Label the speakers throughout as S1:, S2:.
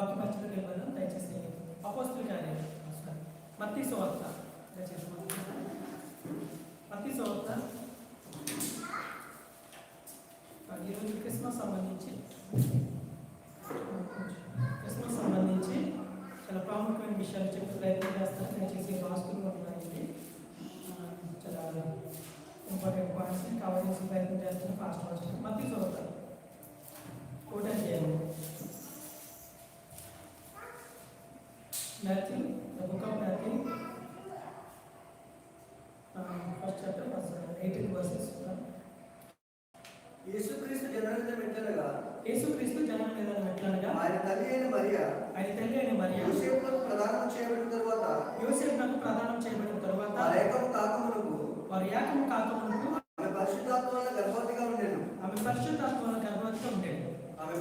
S1: వాక్య పరిచయం వెళ్ళాను. దయచేసి అపోస్తుల కార్యం మత్తయి సువార్త, దయచేసి మత్తయి సువార్త. ఈరోజు క్రిస్మస్ సంబంధించి చాలా ప్రాముఖ్యమైన విషయాలు చెప్పి ప్రయత్నం చేస్తాను. దయచేసి రాసుకుని ఉన్నాయండి. చాలా ఇంపార్టెంట్ పాయింట్స్ కవర్ చేసి ప్రయత్నం చేస్తాను. ఫాస్ట్ ఫాస్ట్ మత్తయి సువార్త కోట చేయాలి. Matthew, the book of Matthew, first chapter, 18 verses.
S2: యేసుక్రీస్తు జనన మెట్లనగా
S1: ఆయన తల్లి అయిన మరియా
S2: యోసేపునకు ప్రదానం చేయబడిన తరువాత
S1: వారు ఏకము కాకమునుపు
S2: ఆమె పరిశుద్ధాత్మ వలన గర్భవతిగా ఉండెను. ఆమె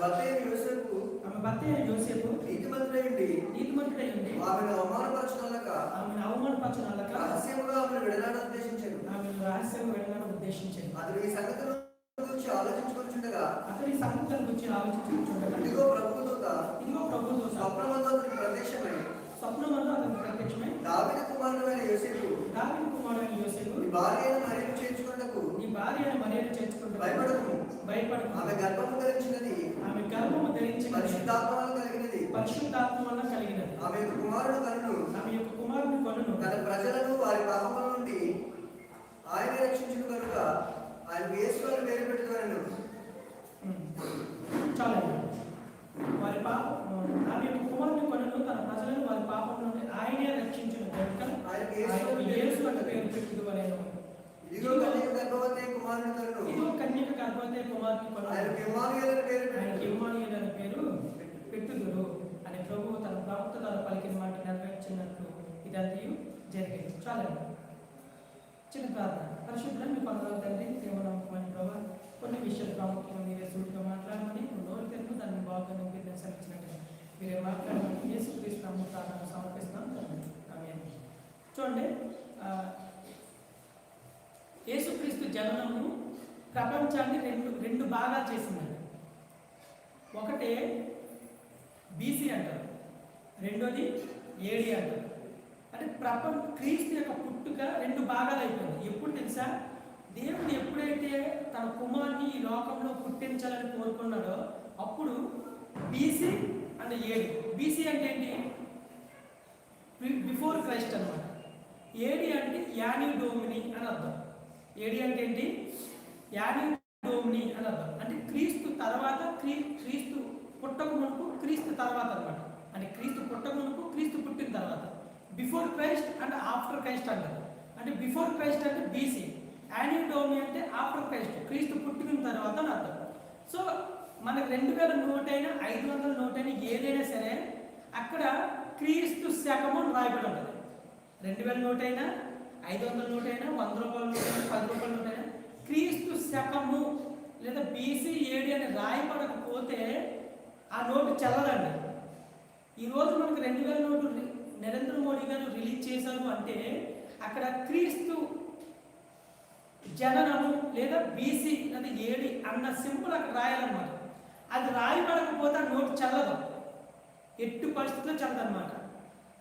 S2: భర్త అయిన యోసేపు నీతిమంతుడై ఉండి ఆమెను అవమానపరచునలక రహస్యముగా ఆమెను విడనాడ ఉద్దేశించెను. అతడు ఈ సంగతుల గురించి ఆలోచించుకొనుచుండగా ఇదిగో ప్రభుదూత స్వప్నమందు అతనికి ప్రత్యక్షమై దావీదు కుమారుడైన యోసేపు నీ భార్య అయిన మరియను చేర్చుకొనుటకు భయపడకు. ఆమె గర్భము ధరించినది పరిశుద్ధాత్మ వలన కలిగినది. ఆమె యొక్క కుమారుడు కనును తన ప్రజలను వారి పాపముల నుండి ఆయన రక్షించును కనుక ఆయన యేసు అని పేరు పెట్టుకొనెను.
S1: చాలా వారి ఆమె యొక్క కుమారుని కొనను తన ప్రజలను వారి పాపం నుండి ఆయనే రక్షించును కనుక ఆయన యేసు అని పేరు పెట్టుకొనెను.
S2: ఇదిగో కన్యక గర్భవతి కుమారుని కొనను ఆయనకి ఇమ్మానుయేలు అని పేరు పెట్టుదురు అని ప్రభువు తన ప్రవక్త ద్వారా పలికిన మాట నెరవేర్చినట్లు ఇదంతా జరిగింది. చాలా చిన్న ప్రార్థన. పరిశుద్ధులు మీ పనులు తండ్రి దేవనమ్మకమైన ప్రభావ కొన్ని విషయాలు ప్రాముఖ్యంగా మీరే సూటిగా మాట్లాడమని నోరు తెలుపు దాన్ని బాగా నిర్దేశించినట్టు మీరే మాట్లాడమని యేసుక్రీస్తు నామమున ప్రార్థన సమర్పిస్తున్నాం. ఆమేన్. చూడండి, యేసుక్రీస్తు జననము ప్రపంచాన్ని రెండు బాగా చేసిందండి. ఒకటే బీసీ అంటారు, రెండోది ఏడి అంటారు. అంటే క్రీస్తు యొక్క పుట్టుక రెండు భాగాలు అయిపోయింది. ఎప్పుడు తెలుసా? దేవుడు ఎప్పుడైతే తన కుమారుని ఈ లోకంలో పుట్టించాలని కోరుకున్నాడో అప్పుడు బీసీ అండ్ ఏడి. బీసీ అంటే ఏంటి? బిఫోర్ క్రైస్ట్ అనమాట. ఏడి అంటే యానీ డోమిని అని అర్థం. ఏడి అంటే ఏంటి? యానీ డోమిని అని అర్థం. అంటే క్రీస్తు తర్వాత, క్రీస్తు పుట్టక మునుపు, క్రీస్తు తర్వాత అనమాట. అంటే క్రీస్తు పుట్టక మునుపు, క్రీస్తు పుట్టిన తర్వాత. Before Christ and after Christ అంటారు. అంటే బిఫోర్ క్రైస్ట్ అంటే బీసీ, యానీ డోమిని అంటే ఆఫ్టర్ క్రైస్ట్, క్రీస్తు పుట్టిన తర్వాత అని అర్థం. సో మనకు 2000 నోటైనా 500 నోటైనా ఏదైనా సరే అక్కడ క్రీస్తు శకము రాయబడి ఉంటుంది. 2000 నోటైనా 500 నోటైనా 100 రూపాయల నోటైనా 10 రూపాయల నోటైనా క్రీస్తు శకము లేదా బీసీ ఏడి అని రాయబడకపోతే ఆ నోటు చెల్లదండి. ఈరోజు మనకు 2000 నోటు నరేంద్ర మోడీ గారు రిలీజ్ చేశారు అంటే అక్కడ క్రీస్తు జననము లేదా బీసీ లేదా ఏడి అన్న సింపుల్ అక్కడ రాయాలన్నమాట. అది రాయబడకపోతే ఆ నోటు చల్లదు, ఎట్టు పరిస్థితుల్లో చల్లదన్నమాట.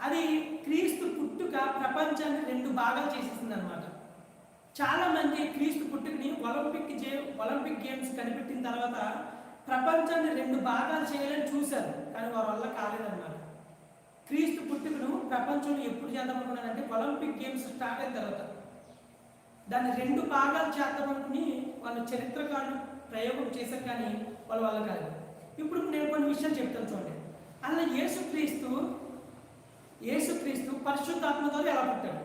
S2: అది క్రీస్తు పుట్టుక ప్రపంచాన్ని రెండు భాగాలు చేసేసింది అనమాట. చాలామంది క్రీస్తు పుట్టుకని ఒలింపిక్ గేమ్స్ కనిపెట్టిన తర్వాత ప్రపంచాన్ని రెండు భాగాలు చేయాలని చూశారు, కానీ వారి వల్ల కాలేదన్నమాట. క్రీస్తు పుట్టుకను ప్రపంచంలో ఎప్పుడు చేద్దామనుకున్నారంటే ఒలింపిక్ గేమ్స్ స్టార్ట్ అయిన తర్వాత దాన్ని రెండు భాగాలు చేద్దామనుకుని వాళ్ళు చరిత్రకారులు ప్రయోగం చేశారు, కానీ వాళ్ళ కాదు. ఇప్పుడు నేను కొన్ని విషయాలు చెప్తాను చూడండి. అలా యేసుక్రీస్తు పరిశుద్ధాత్మతో ఎలా పుట్టాడు?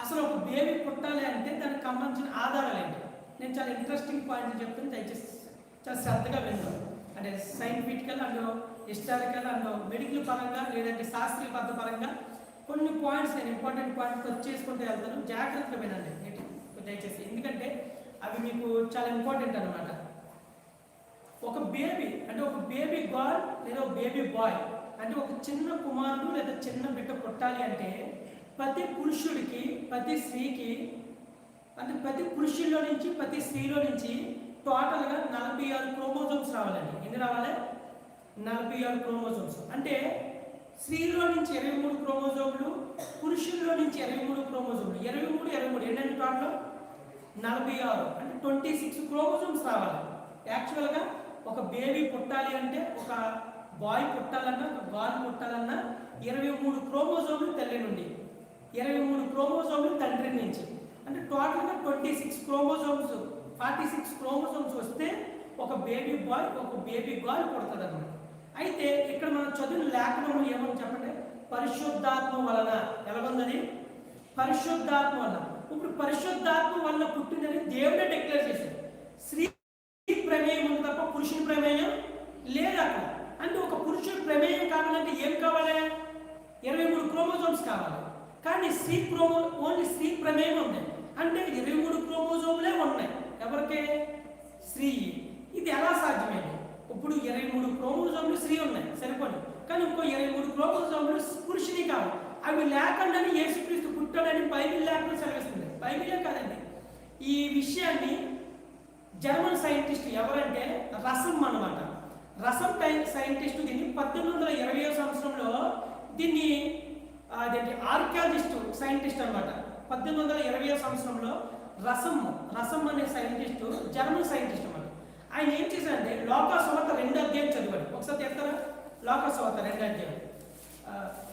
S2: అసలు ఒక బేబీ పుట్టాలి అంటే దానికి సంబంధించిన ఆధారాలు ఏంటి? నేను చాలా ఇంట్రెస్టింగ్ పాయింట్లు చెప్తాను, దయచేసి చాలా శ్రద్ధగా విన్నాను. అంటే సైంటిఫికల్ అండ్ హిస్టారికల్ అండ్ మెడికల్ పరంగా లేదంటే శాస్త్రీయ పద్ధతి పరంగా కొన్ని పాయింట్స్ నేను ఇంపార్టెంట్ పాయింట్స్ చేసుకుంటూ వెళ్తాను. జాగ్రత్తగా వినండి దయచేసి, ఎందుకంటే అవి మీకు చాలా ఇంపార్టెంట్ అనమాట. ఒక బేబీ అంటే ఒక బేబీ గర్ల్ లేదా ఒక బేబీ బాయ్ అంటే ఒక చిన్న కుమారుడు లేదా చిన్న బిడ్డ పుట్టాలి అంటే ప్రతి పురుషుడికి ప్రతి స్త్రీకి అంటే ప్రతి పురుషుల్లో నుంచి ప్రతి స్త్రీలో నుంచి టోటల్గా 46 క్రోమోజోమ్స్ రావాలండి. ఎన్ని రావాలి? 46 క్రోమోజోమ్స్. అంటే స్త్రీలో నుంచి 23 క్రోమోజోములు, పురుషుల్లో నుంచి 23 క్రోమోజోములు. 23 23 ఏంటంటే టోటల్ 46, అంటే 26 క్రోమోజోమ్స్ రావాలి. యాక్చువల్గా ఒక బేబీ పుట్టాలి అంటే, ఒక బాయ్ పుట్టాలన్నా, ఒక గర్ల్ పుట్టాలన్నా 23 క్రోమోజోములు తల్లి నుండి, 23 క్రోమోజోములు తండ్రి నుంచి, అంటే టోటల్గా 26 క్రోమోజోమ్స్, 46 క్రోమోజోమ్స్ వస్తే ఒక బేబీ బాయ్, ఒక బేబీ గర్ల్ పుడతాడు అన్నమాట. అయితే ఇక్కడ మనం చదివిన లేఖనంలో ఏమని చెప్పండి, పరిశుద్ధాత్మ వలన. ఎలాగుందని? పరిశుద్ధాత్మ వలన. ఇప్పుడు పరిశుద్ధాత్మ వలన పుట్టిందని దేవుడే డిక్లేర్ చేశాడు. స్త్రీ ప్రమేయం ఉంది తప్ప పురుషుని ప్రమేయం లేదు అక్కడ. అంటే ఒక పురుషుడి ప్రమేయం కావాలంటే ఏం కావాలి? 23 క్రోమోజోమ్స్ కావాలి. కానీ ఓన్లీ స్త్రీ ప్రమేయం ఉంది, అంటే 23 క్రోమోజోములే ఉన్నాయి. ఎవరికి? స్త్రీ. ఇది ఎలా సాధ్యమైంది? ఇప్పుడు 23 క్రోమోజోములు స్త్రీ ఉన్నాయి, సరిపోదు. కానీ ఇంకో 23 క్రోమోజోములు పురుషుని కావాలి. అవి లేకుండానే యేసుక్రీస్తు పుట్టాడని బైబిల్ లేకుండా సెలవిస్తుంది. బైబిలే కాదండి. ఈ విషయాన్ని జర్మన్ సైంటిస్ట్ ఎవరంటే రసమ్ అన్నమాట. రసమ్ సైంటిస్ట్ దీన్ని 1820 సంవత్సరంలో దీన్ని అదేంటి ఆర్కియాలజిస్ట్ సైంటిస్ట్ అనమాట. 1820 సంవత్సరంలో రసమ్ అనే సైంటిస్ట్, జర్మన్ సైంటిస్ట్ అనమాట. ఆయన ఏం చేశారంటే లోకసువార్త 2వ అధ్యాయం చదివాడు. ఒకసారి చెప్తారా? లోకసువార్త 2వ అధ్యాయం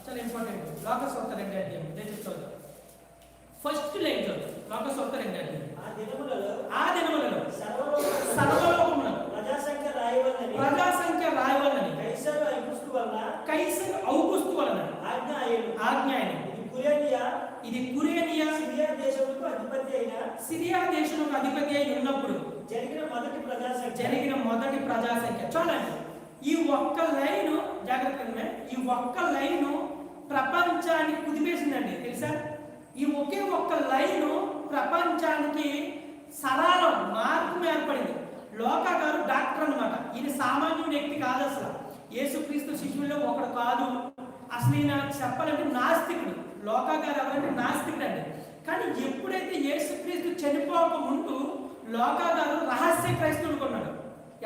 S2: చాలా ఇంపార్టెంట్. లోకసువార్త 2వ అధ్యాయం దయచేసి చదువుతాం. ఫస్ట్ లైన్ చదువు. లోకసువార్త 2వ అధ్యాయం. ఆ దినములలో సర్వలోకమున ప్రజాసంఖ్య రాయవలనని కైసరు ఔగుస్తు వలన ఆజ్ఞ అయినది. ఇది కురేనియా సిరియా దేశములకు అధిపతి అయి ఉన్నప్పుడు జరిగిన మొదటి ప్రజాసంఖ్య. చూడండి, ఈ ఒక్క లైను జాగ్రత్తగా, ఈ ఒక్క లైను ప్రపంచాన్ని కుదిపేసిందండి. తెలుసా? ఈ ఒకే ఒక్క లైను ప్రపంచానికి సరళం మార్గం ఏర్పడింది. లోకా గారు డాక్టర్ అనమాట. ఈయన సామాన్య వ్యక్తి కాదు, అసలు యేసుక్రీస్తు శిష్యుల్లో ఒకడు కాదు. అసలు ఈయన చెప్పాలంటే నాస్తికుడు. లోకా గారు ఎవరంటే నాస్తికుడు అండి. కానీ ఎప్పుడైతే యేసుక్రీస్తు చనిపోక ముందు లోకా గారు రహస్య క్రైస్తవుడు కొన్నాడు.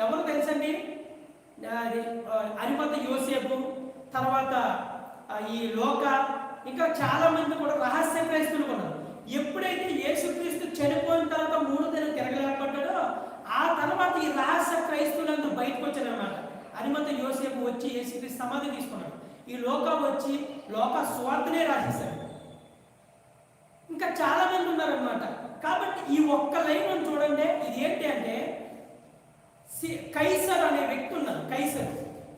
S2: ఎవరు తెలుసండి? అరిమత యోసేపు, తర్వాత ఈ లోక, ఇంకా చాలా మంది కూడా రహస్య క్రైస్తవులు కొన్నారు. ఎప్పుడైతే యేసుక్రీస్తు చనిపోయిన తర్వాత 3 దినాలు తిరగలేకపోతాడో ఆ తర్వాత ఈ రహస్య క్రైస్తవులంతా బయటకు వచ్చారన్నమాట. అరిమత యోసేపు వచ్చి యేసుక్రీస్తు సమాధి తీసుకున్నాడు. ఈ లోక వచ్చి లోక స్వార్థనే రాసేశాడు. ఇంకా చాలా మంది ఉన్నారన్నమాట. కాబట్టి ఈ ఒక్క లైన్ చూడండి, ఇది ఏంటి అంటే కైసర్ అనే వ్యక్తి ఉన్నారు. కైసర్,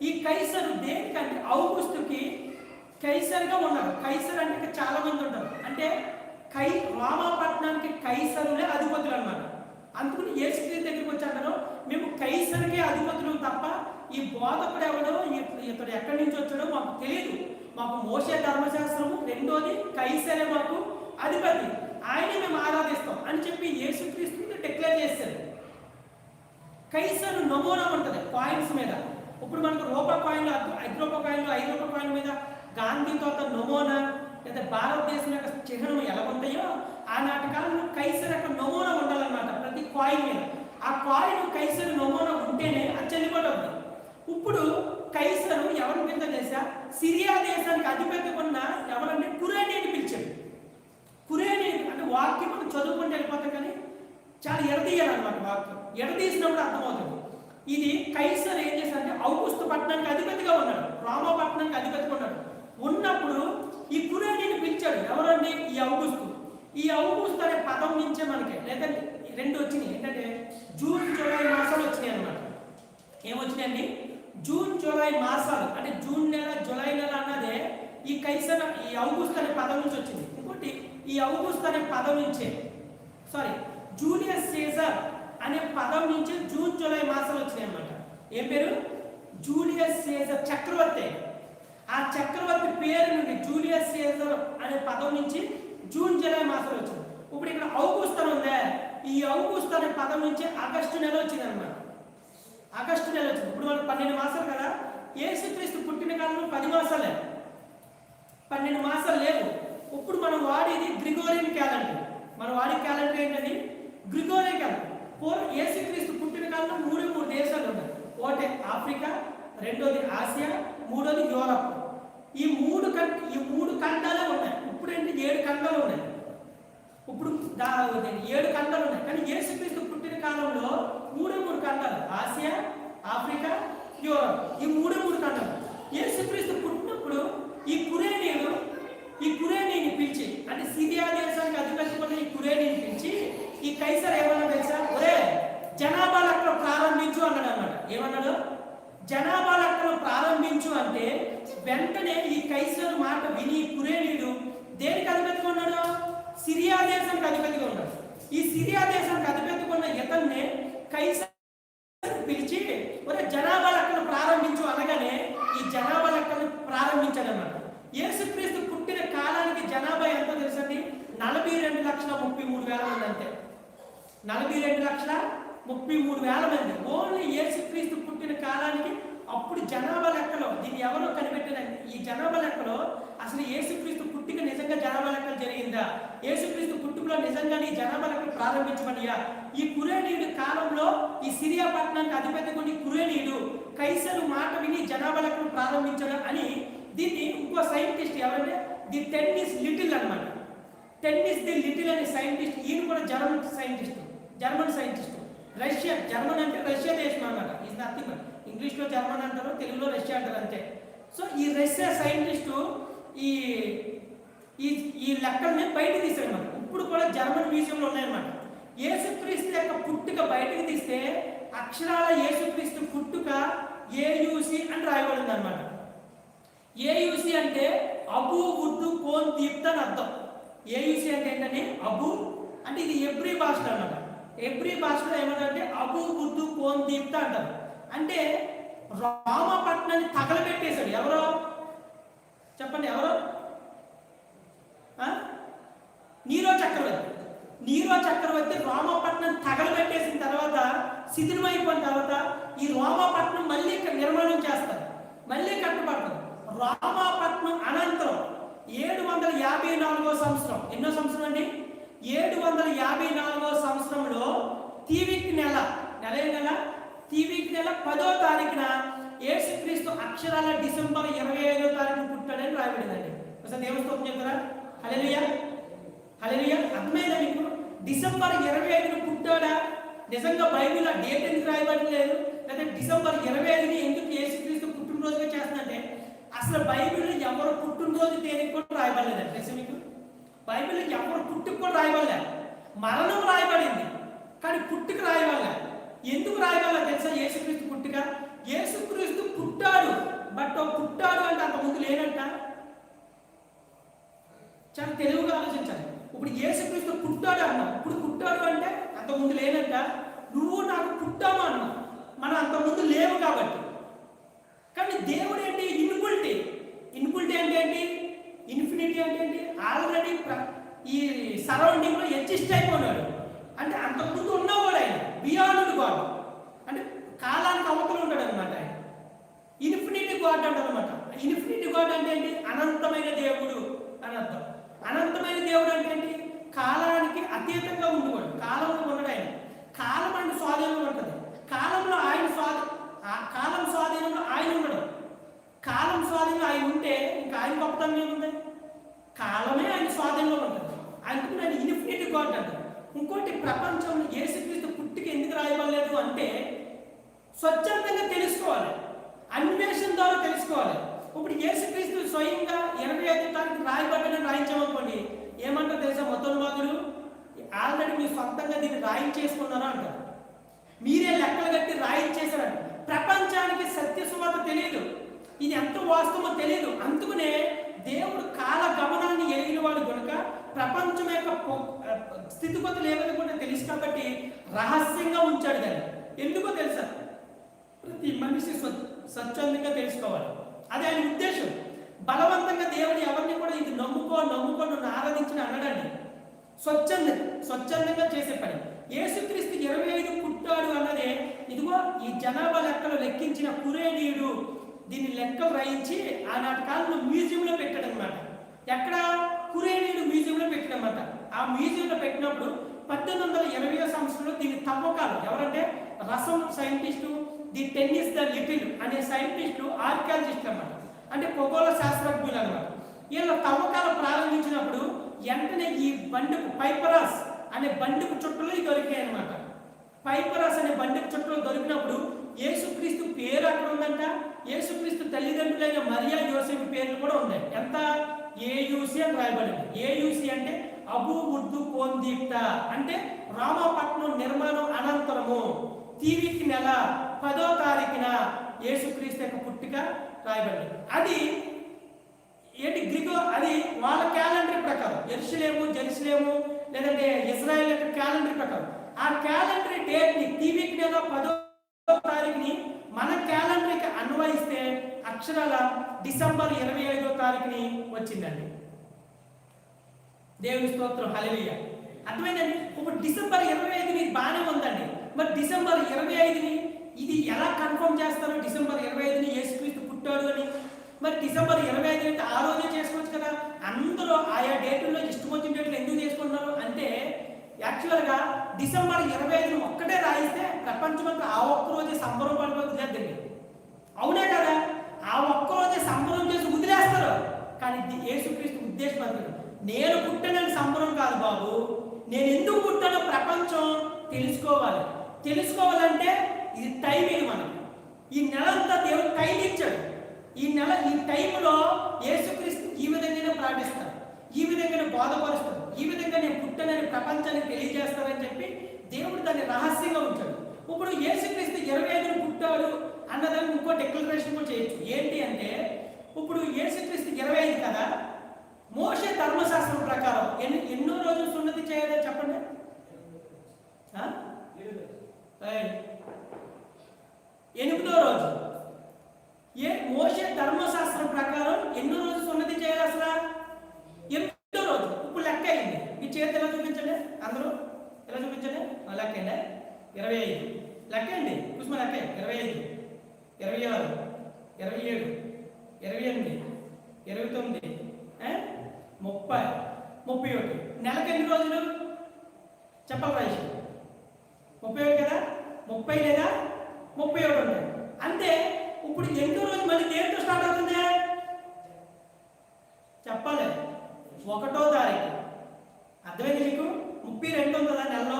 S2: ఈ కైసరు దేనికంటే ఔగుస్తుకి కైసర్గా ఉన్నాడు. కైసర్ అంటే ఇంకా చాలా మంది ఉంటారు. అంటే రోమాపట్నానికి కైసరులే అధిపతులు అన్నమాట. అందుకని యేసుక్రీస్తు దగ్గరికి వచ్చి అంటారు, మేము కైసర్కే అధిపతులు తప్ప ఈ బోధకుడు ఎవడో, ఇతడు ఎక్కడి నుంచి వచ్చాడో మాకు తెలియదు. మాకు మోషే ధర్మశాస్త్రము, రెండోది కైసరే మాకు అధిపతి, ఆయనే మేము ఆరాధిస్తాం అని చెప్పి యేసుక్రీస్తుని డిక్లేర్ చేశారు. కైసరు నమూనా ఉంటుంది కాయిన్స్ మీద. ఇప్పుడు మనకు రూపాయి కాయిన్లు, 5 రూపాయి కాయిన్లు, 5 రూపాయి కాయిన్ మీద గాంధీ తోట నమూనా లేదా భారతదేశం యొక్క చిహ్నం ఎలా ఉంటాయో ఆనాటి కాలంలో కైసర్ యొక్క నమూనా ఉండాలన్నమాట ప్రతి కాయిన్ మీద. ఆ కాయిన్ కైసరు నమూనా ఉంటేనే అది చెల్లుబాటు అవుతుంది. ఇప్పుడు కైసరు ఎవరి కింద చేశా? సిరియా దేశానికి అధిపతి ఉన్న ఎవరంటే కురేనియని పిలిచాడు. కురేనియన్ అంటే వాక్యం మనం చదువుకుంటే వెళ్ళిపోతాం, కానీ చాలా ఎడదీయాలన్నమాట. వాక్యం ఎడదీసినప్పుడు అర్థమవుతుంది. ఇది కైసర్ ఏం చేశారంటే ఔగుస్తు పట్టణానికి అధిపతిగా ఉన్నాడు, రోమా పట్టణానికి అధిపతిగా ఉన్నాడు. ఉన్నప్పుడు ఈ కురేనియని పిలిచాడు. ఎవరండి? ఈ ఔగుస్తు. ఈ ఔగుస్తు అనే పదం నుంచే మనకి లేదంటే 2 వచ్చినాయి. ఏంటంటే జూన్ జూలై మాసాలు వచ్చినాయి అన్నమాట. ఏమొచ్చినాయండి? జూన్ జూలై మాసాలు, అంటే జూన్ నెల జూలై నెల అన్నదే ఈ కైసర్, ఈ ఔగుస్తు అనే పదం నుంచి వచ్చింది. ఇంకోటి ఈ ఔగుస్తు అనే పదం నుంచే జూలియస్ సీజర్ అనే పదం నుంచి జూన్ జూలై మాసాలు వచ్చినాయి అన్నమాట. ఏం పేరు? జూలియస్ సీజర్, చక్రవర్తి. ఆ చక్రవర్తి పేరు నుండి జూలియస్ సీజర్ అనే పదం నుంచి జూన్ జూలై మాసాలు వచ్చింది. ఇప్పుడు ఇక్కడ ఔగుస్తు అని ఉందే, ఈ ఔగుస్తు అనే పదం నుంచి ఆగస్టు నెల వచ్చింది అనమాట. ఆగస్టు నెల వచ్చింది. ఇప్పుడు మనకు 12 మాసాలు కదా. యేసుక్రీస్తు పుట్టిన కాలంలో 10 మాసాలే, 12 మాసాలు లేవు. ఇప్పుడు మనం వాడేది గ్రిగోరియన్ క్యాలెండర్. మనం వాడే క్యాలెండర్ ఏంటది? Gregorian calendar. యేసుక్రీస్తు పుట్టిన కాలంలో 3 దేశాలు ఉన్నాయి. ఒకటి ఆఫ్రికా, రెండోది ఆసియా, మూడోది యూరప్. ఈ మూడు ఖండాలే ఉన్నాయి. ఇప్పుడు ఏంటి 7 ఖండాలు ఉన్నాయి. ఇప్పుడు 7 ఖండాలు ఉన్నాయి. కానీ యేసుక్రీస్తు పుట్టిన కాలంలో 3 ఖండాలు, ఆసియా, ఆఫ్రికా, యూరప్. ఈ 3 ఖండాలు. యేసుక్రీస్తు పుట్టినప్పుడు ఈ కురేనీని పిలిచి, అంటే సిరియా దేశానికి అధిపతి ఈ కురేనీని పిలిచి, ఈ కైసర్ ఏమన్నా తెలుసా, ఒరే జనాభా లెక్కలు ప్రారంభించు అన్నాడు అన్నమాట. ఏమన్నాడు? జనాభా లెక్కలు ప్రారంభించు అంటే వెంటనే ఈ కైసరు మాట విని కురేనీయుడు దేనికి అధిపతిగా ఉన్నాడు? సిరియా దేశానికి అధిపతిగా ఉన్నాడు. ఈ సిరియా దేశానికి అధిపతిగా ఉన్న ఇతన్నే కైసర్ పిలిచి ఒరే జనాభా లెక్కలు ప్రారంభించు అనగానే ఈ జనాభా లెక్కలు ప్రారంభించాడు అన్నమాట. యేసుక్రీస్తు పుట్టిన కాలానికి జనాభా ఎంతో తెలుసండి? 42,33,000 మంది. అంతే, 42,33,000 మంది. ఓన్లీ యేసుక్రీస్తు పుట్టిన కాలానికి. అప్పుడు జనాభా లెక్కలో దీన్ని ఎవరో కనిపెట్టిన ఈ జనాభా లెక్కలో అసలు యేసుక్రీస్తు పుట్టిక నిజంగా జనాభా లెక్కలు జరిగిందా, యేసుక్రీస్తు పుట్టుకలో నిజంగానే ఈ జనాభా లెక్కలు ప్రారంభించబడియా? ఈ కురేనీయుడి కాలంలో ఈ సిరియా పట్టణానికి అధిపతి కొన్ని కురేనీయుడు కైసరు మాట విని జనాభా లెక్కలు ప్రారంభించడం అని దీన్ని ఇంకో సైంటిస్ట్ ఎవరంటే ది టెన్నిస్ లిటిల్ అన్నమాట. టెన్నిస్ ది లిటిల్ అనే సైంటిస్ట్, ఈయన కూడా జర్మన్ సైంటిస్ట్. జర్మన్ అంటే రష్యా దేశం అన్నమాట. ఇది నథింగ్. ఇంగ్లీష్లో జర్మన్ అంటారు, తెలుగులో రష్యా అంటారు అంతే. సో ఈ రష్యా సైంటిస్టు ఈ ఈ లెక్కల్ని బయటకు తీశాడు అన్నమాట. ఇప్పుడు కూడా జర్మన్ మ్యూజియంలో ఉన్నాయన్నమాట. యేసుక్రీస్తు యొక్క పుట్టుక బయటకు తీస్తే అక్షరాల యేసుక్రీస్తు పుట్టుక ఏయుసి అని రాయబడింది అనమాట. ఏయుసి అంటే అబు ఉర్దు కోన్ దీప్త అని అర్థం. ఏయుసి అంటే ఏంటంటే అబు అంటే ఇది ఎబ్రీ భాషలో అన్నమాట. ఎబ్రీ భాషలో ఏమంటే అబు ఉర్దు కోన్ దీప్త అంటారు. అంటే రామపట్నాన్ని తగలబెట్టేశాడు. ఎవరో చెప్పండి, ఎవరో? నీరో చక్రవర్తి రామపట్నం తగలబెట్టేసిన తర్వాత, శిథిలమైపోయిన తర్వాత ఈ రామపట్నం మళ్ళీ నిర్మాణం చేస్తారు, మళ్ళీ కట్టబడతారు. రామపట్నం అనంతరం 754వ సంవత్సరం, ఎన్నో సంవత్సరం అండి? 754వ సంవత్సరంలో తీవిక్ నెల 10వ తారీఖున యేసుక్రీస్తు అక్షరాల డిసెంబర్ 25వ తారీఖున పుట్టాడని రాయబడిందండి. ఒకసారి దేవస్థాపన చెప్తారా? హల్లెలూయా, హల్లెలూయా. అర్థమైందా మీకు? డిసెంబర్ 25న పుట్టాడా? నిజంగా బైబిల్ ఆ డేట్ ఎందుకు రాయబడలేదు? లేదా డిసెంబర్ 25ని ఎందుకు యేసుక్రీస్తు పుట్టినరోజుగా చేస్తుందంటే అసలు బైబిల్లో ఎవరు పుట్టినరోజు తేదీ కూడా రాయబడలేదండి. తెలుసా మీకు? బైబిల్లో ఎవరు పుట్టుకు కూడా రాయబడలేదు. మరణం రాయబడింది కానీ పుట్టుక రాయబడలేదు. ఎందుకు రాయబడలే తెలుసా? యేసుక్రీస్తు పుట్టుక. యేసుక్రీస్తు పుట్టాడు, బట్ పుట్టాడు అంటే అంత ముందు లేనంట. చాలా తెలివిగా ఆలోచించాలి. ఇప్పుడు యేసుక్రీస్తు పుట్టాడు అన్నాం, ఇప్పుడు పుట్టాడు అంటే అంత ముందు లేనంట. నువ్వు నాకు పుట్టావు అన్నావు, మనం అంత ముందు లేవు కాబట్టి. కానీ దేవుడు ఏంటి? ఇన్ఫినిటీ అంటే ఏంటి? ఇన్ఫినిటీ అంటే ఏంటి? ఆల్రెడీ ఈ సరౌండింగ్లో ఎగ్జిస్ట్ అయిపోయాడు. అంటే అంతకుముందు ఉన్నవాడు ఆయన, బియాండ్ గాడ్, అంటే కాలానికి అవతల ఉంటాడు అనమాట ఆయన. ఇన్ఫినిటీ గాడ్ అంటారు అనమాట. ఇన్ఫినిటీ గాడ్ అంటే ఏంటి? అనంతమైన దేవుడు అని అర్థం. అనంతమైన దేవుడు అంటే ఏంటి? కాలానికి అతీతంగా ఉండేవాడు, కాలంలో ఉన్నాడు ఆయన. కాలం అంటే స్వాధీనంలో ఉంటుంది, కాలంలో ఆయన కాలం స్వాధీనంలో ఆయన ఉండడు. కాలం స్వాధీనంలో ఆయన ఉంటే ఇంకా ఆయన గొప్పతనం ఏముంది? కాలమే ఆయన స్వాధీనంలో ఉంటుంది. అందుకు ఆయన ఇన్ఫినిటీ గాడ్ అంటారు. ఇంకోటి, ప్రపంచంలో యేసుక్రీస్తు పుట్టుక ఎందుకు రాయబడలేదు అంటే స్వచ్ఛందంగా తెలుసుకోవాలి, అన్వేషణ ద్వారా తెలుసుకోవాలి. ఇప్పుడు యేసుక్రీస్తు స్వయంగా 25వ తారీఖు రాయబడ్డని రాయించామనుకోండి, ఏమంటారు తెలుసా? మొట్టమొదలు ఆల్రెడీ మీరు సొంతంగా దీన్ని రాయించేసుకున్నారా అంటారు. మీరే లెక్కలు కట్టి రాయించేశారంట. ప్రపంచానికి సత్య సువార్త తెలియదు, ఇది ఎంత వాస్తవమో తెలియదు. అందుకనే దేవుడు కాల గమనాన్ని ఎరిగిన వాడు కనుక ప్రపంచం యొక్క స్థితిగతులు ఏమైనా కూడా తెలుసు కాబట్టి రహస్యంగా ఉంచాడు దాన్ని. ఎందుకో తెలుసా? ప్రతి మనిషి స్వచ్ఛందంగా తెలుసుకోవాలి, అదే ఆయన ఉద్దేశం. బలవంతంగా దేవుడు ఎవరిని కూడా ఇది నమ్ముకో నన్ను ఆరాధించిన అనడాన్ని స్వచ్ఛందంగా చేసే పని. యేసుక్రీస్తు 25 పుట్టాడు అన్నదే ఇదిగో ఈ జనాభా లెక్కలు లెక్కించిన కురేనీయుడు దీన్ని లెక్కలు రాయించి ఆనాటి కాలంలో మ్యూజియంలో పెట్టాడనమాట. ఎక్కడ? కురేనీయుడు మ్యూజియంలో పెట్టాడనమాట. ఆ మ్యూజియంలో పెట్టినప్పుడు 1880వ సంవత్సరంలో దీని తవ్వకాలు ఎవరంటే రసం scientist the tennis the little అనే సైంటిస్టులు ఆర్కియాలజిస్ట్ అన్నమాట, అంటే ఖగోళ శాస్త్రజ్ఞులు అన్నమాట. వీళ్ళ తవ్వకాలు ప్రారంభించినప్పుడు వెంటనే ఈ బండికు పైపరాస్ అనే బండికు చుట్టలు దొరికాయి అన్నమాట. పైపరాస్ అనే బండికు చుట్టలు దొరికినప్పుడు యేసుక్రీస్తు పేరు అక్కడ ఉందంట, యేసుక్రీస్తు తల్లిదండ్రులైన మరియా యోసేపు పేర్లు కూడా ఉన్నాయి. ఎంత? ఏయుసి అని రాయబడింది. ఏయుసి అంటే అబూ ఉర్దు కోందీప్త, అంటే రామపట్నం నిర్మాణం అనంతరము తీవికి నెల 10వ తారీఖున యేసుక్రీస్తు యొక్క పుట్టిక రాయబడింది. అది ఏంటి? గ్రిగో, అది వాళ్ళ క్యాలెండర్ ప్రకారం, జెరూసలేము లేదంటే ఇజ్రాయెల్ యొక్క క్యాలెండర్ ప్రకారం ఆ క్యాలెండర్ డేట్ ని తీవికి నెల 10వ తారీఖుని మన క్యాలెండర్కి అన్వయిస్తే అక్షరాల డిసెంబర్ 25వ తారీఖుని వచ్చిందండి. దేవుని స్తోత్రం, హల్లెలూయా. అర్థమైందండి? ఇప్పుడు డిసెంబర్ 25ని బాగానే ఉందండి, మరి డిసెంబర్ 25ని ఇది ఎలా కన్ఫర్మ్ చేస్తారు? డిసెంబర్ 25ని యేసుక్రీస్తు పుట్టాడు అని. మరి డిసెంబర్ 25 అయితే ఆ రోజే చేసుకోవచ్చు కదా. అందరూ ఆయా డేట్లలో ఇష్టం వచ్చిన డేట్లు ఎందుకు చేసుకుంటున్నారు అంటే, యాక్చువల్గా డిసెంబర్ 25ని ఒక్కటే రాయిస్తే ప్రపంచమంతా ఆ ఒక్క రోజే సంబరం పడిపోతుందండి. అవునే కదా? ఆ ఒక్క రోజే సంబరం చేసి వదిలేస్తారు. కానీ యేసుక్రీస్తు ఉద్దేశం అది, నేను పుట్టానని సంబరం కాదు బాబు, నేను ఎందుకు పుట్టానో ప్రపంచం తెలుసుకోవాలంటే ఇది టైం. ఇది మనకి ఈ నెలంతా దేవుడు టైం ఇచ్చాడు. ఈ టైంలో యేసుక్రీస్తు ఈ విధంగానే ప్రార్థిస్తారు, ఈ విధంగానే బోధపరుస్తారు, ఈ విధంగా నేను పుట్టానని ప్రపంచానికి తెలియజేస్తారని చెప్పి దేవుడు దాన్ని రహస్యంగా ఉంచాడు. ఇప్పుడు యేసుక్రీస్తు 25ని పుట్టాడు అన్నదాన్ని ఇంకో డిక్లరేషన్ కూడా చేయొచ్చు. ఏంటి అంటే, ఇప్పుడు యేసుక్రీస్తు 25 కదా, మోషే ధర్మశాస్త్రం ప్రకారం ఎన్నో రోజులు సున్నతి చేయాలో చెప్పండి. 8వ రోజు. మోషే ధర్మశాస్త్రం ప్రకారం ఎన్నో రోజు సున్నతి చేయాలి అసలు? 8వ రోజు. ఇప్పుడు లెక్క అయింది. మీ చేతి ఎలా చూపించండి, అందరూ ఎలా చూపించండి, లెక్క అయిందా? 25 లెక్క అండి, కుసుమ లెక్క. 25, 26, 27, 28, 29, 30, 31. నెలకు ఎన్ని రోజులు చెప్పాలి రాజు? 31 కదా, 30 లేదా 31 ఉంటాయి. అంటే ఇప్పుడు 8వ రోజు మళ్ళీ దేనితో స్టార్ట్ అవుతుంది చెప్పాలి? 1వ తారీఖు. అర్థమైంది మీకు? 32 ఉంటుందా నెలలో?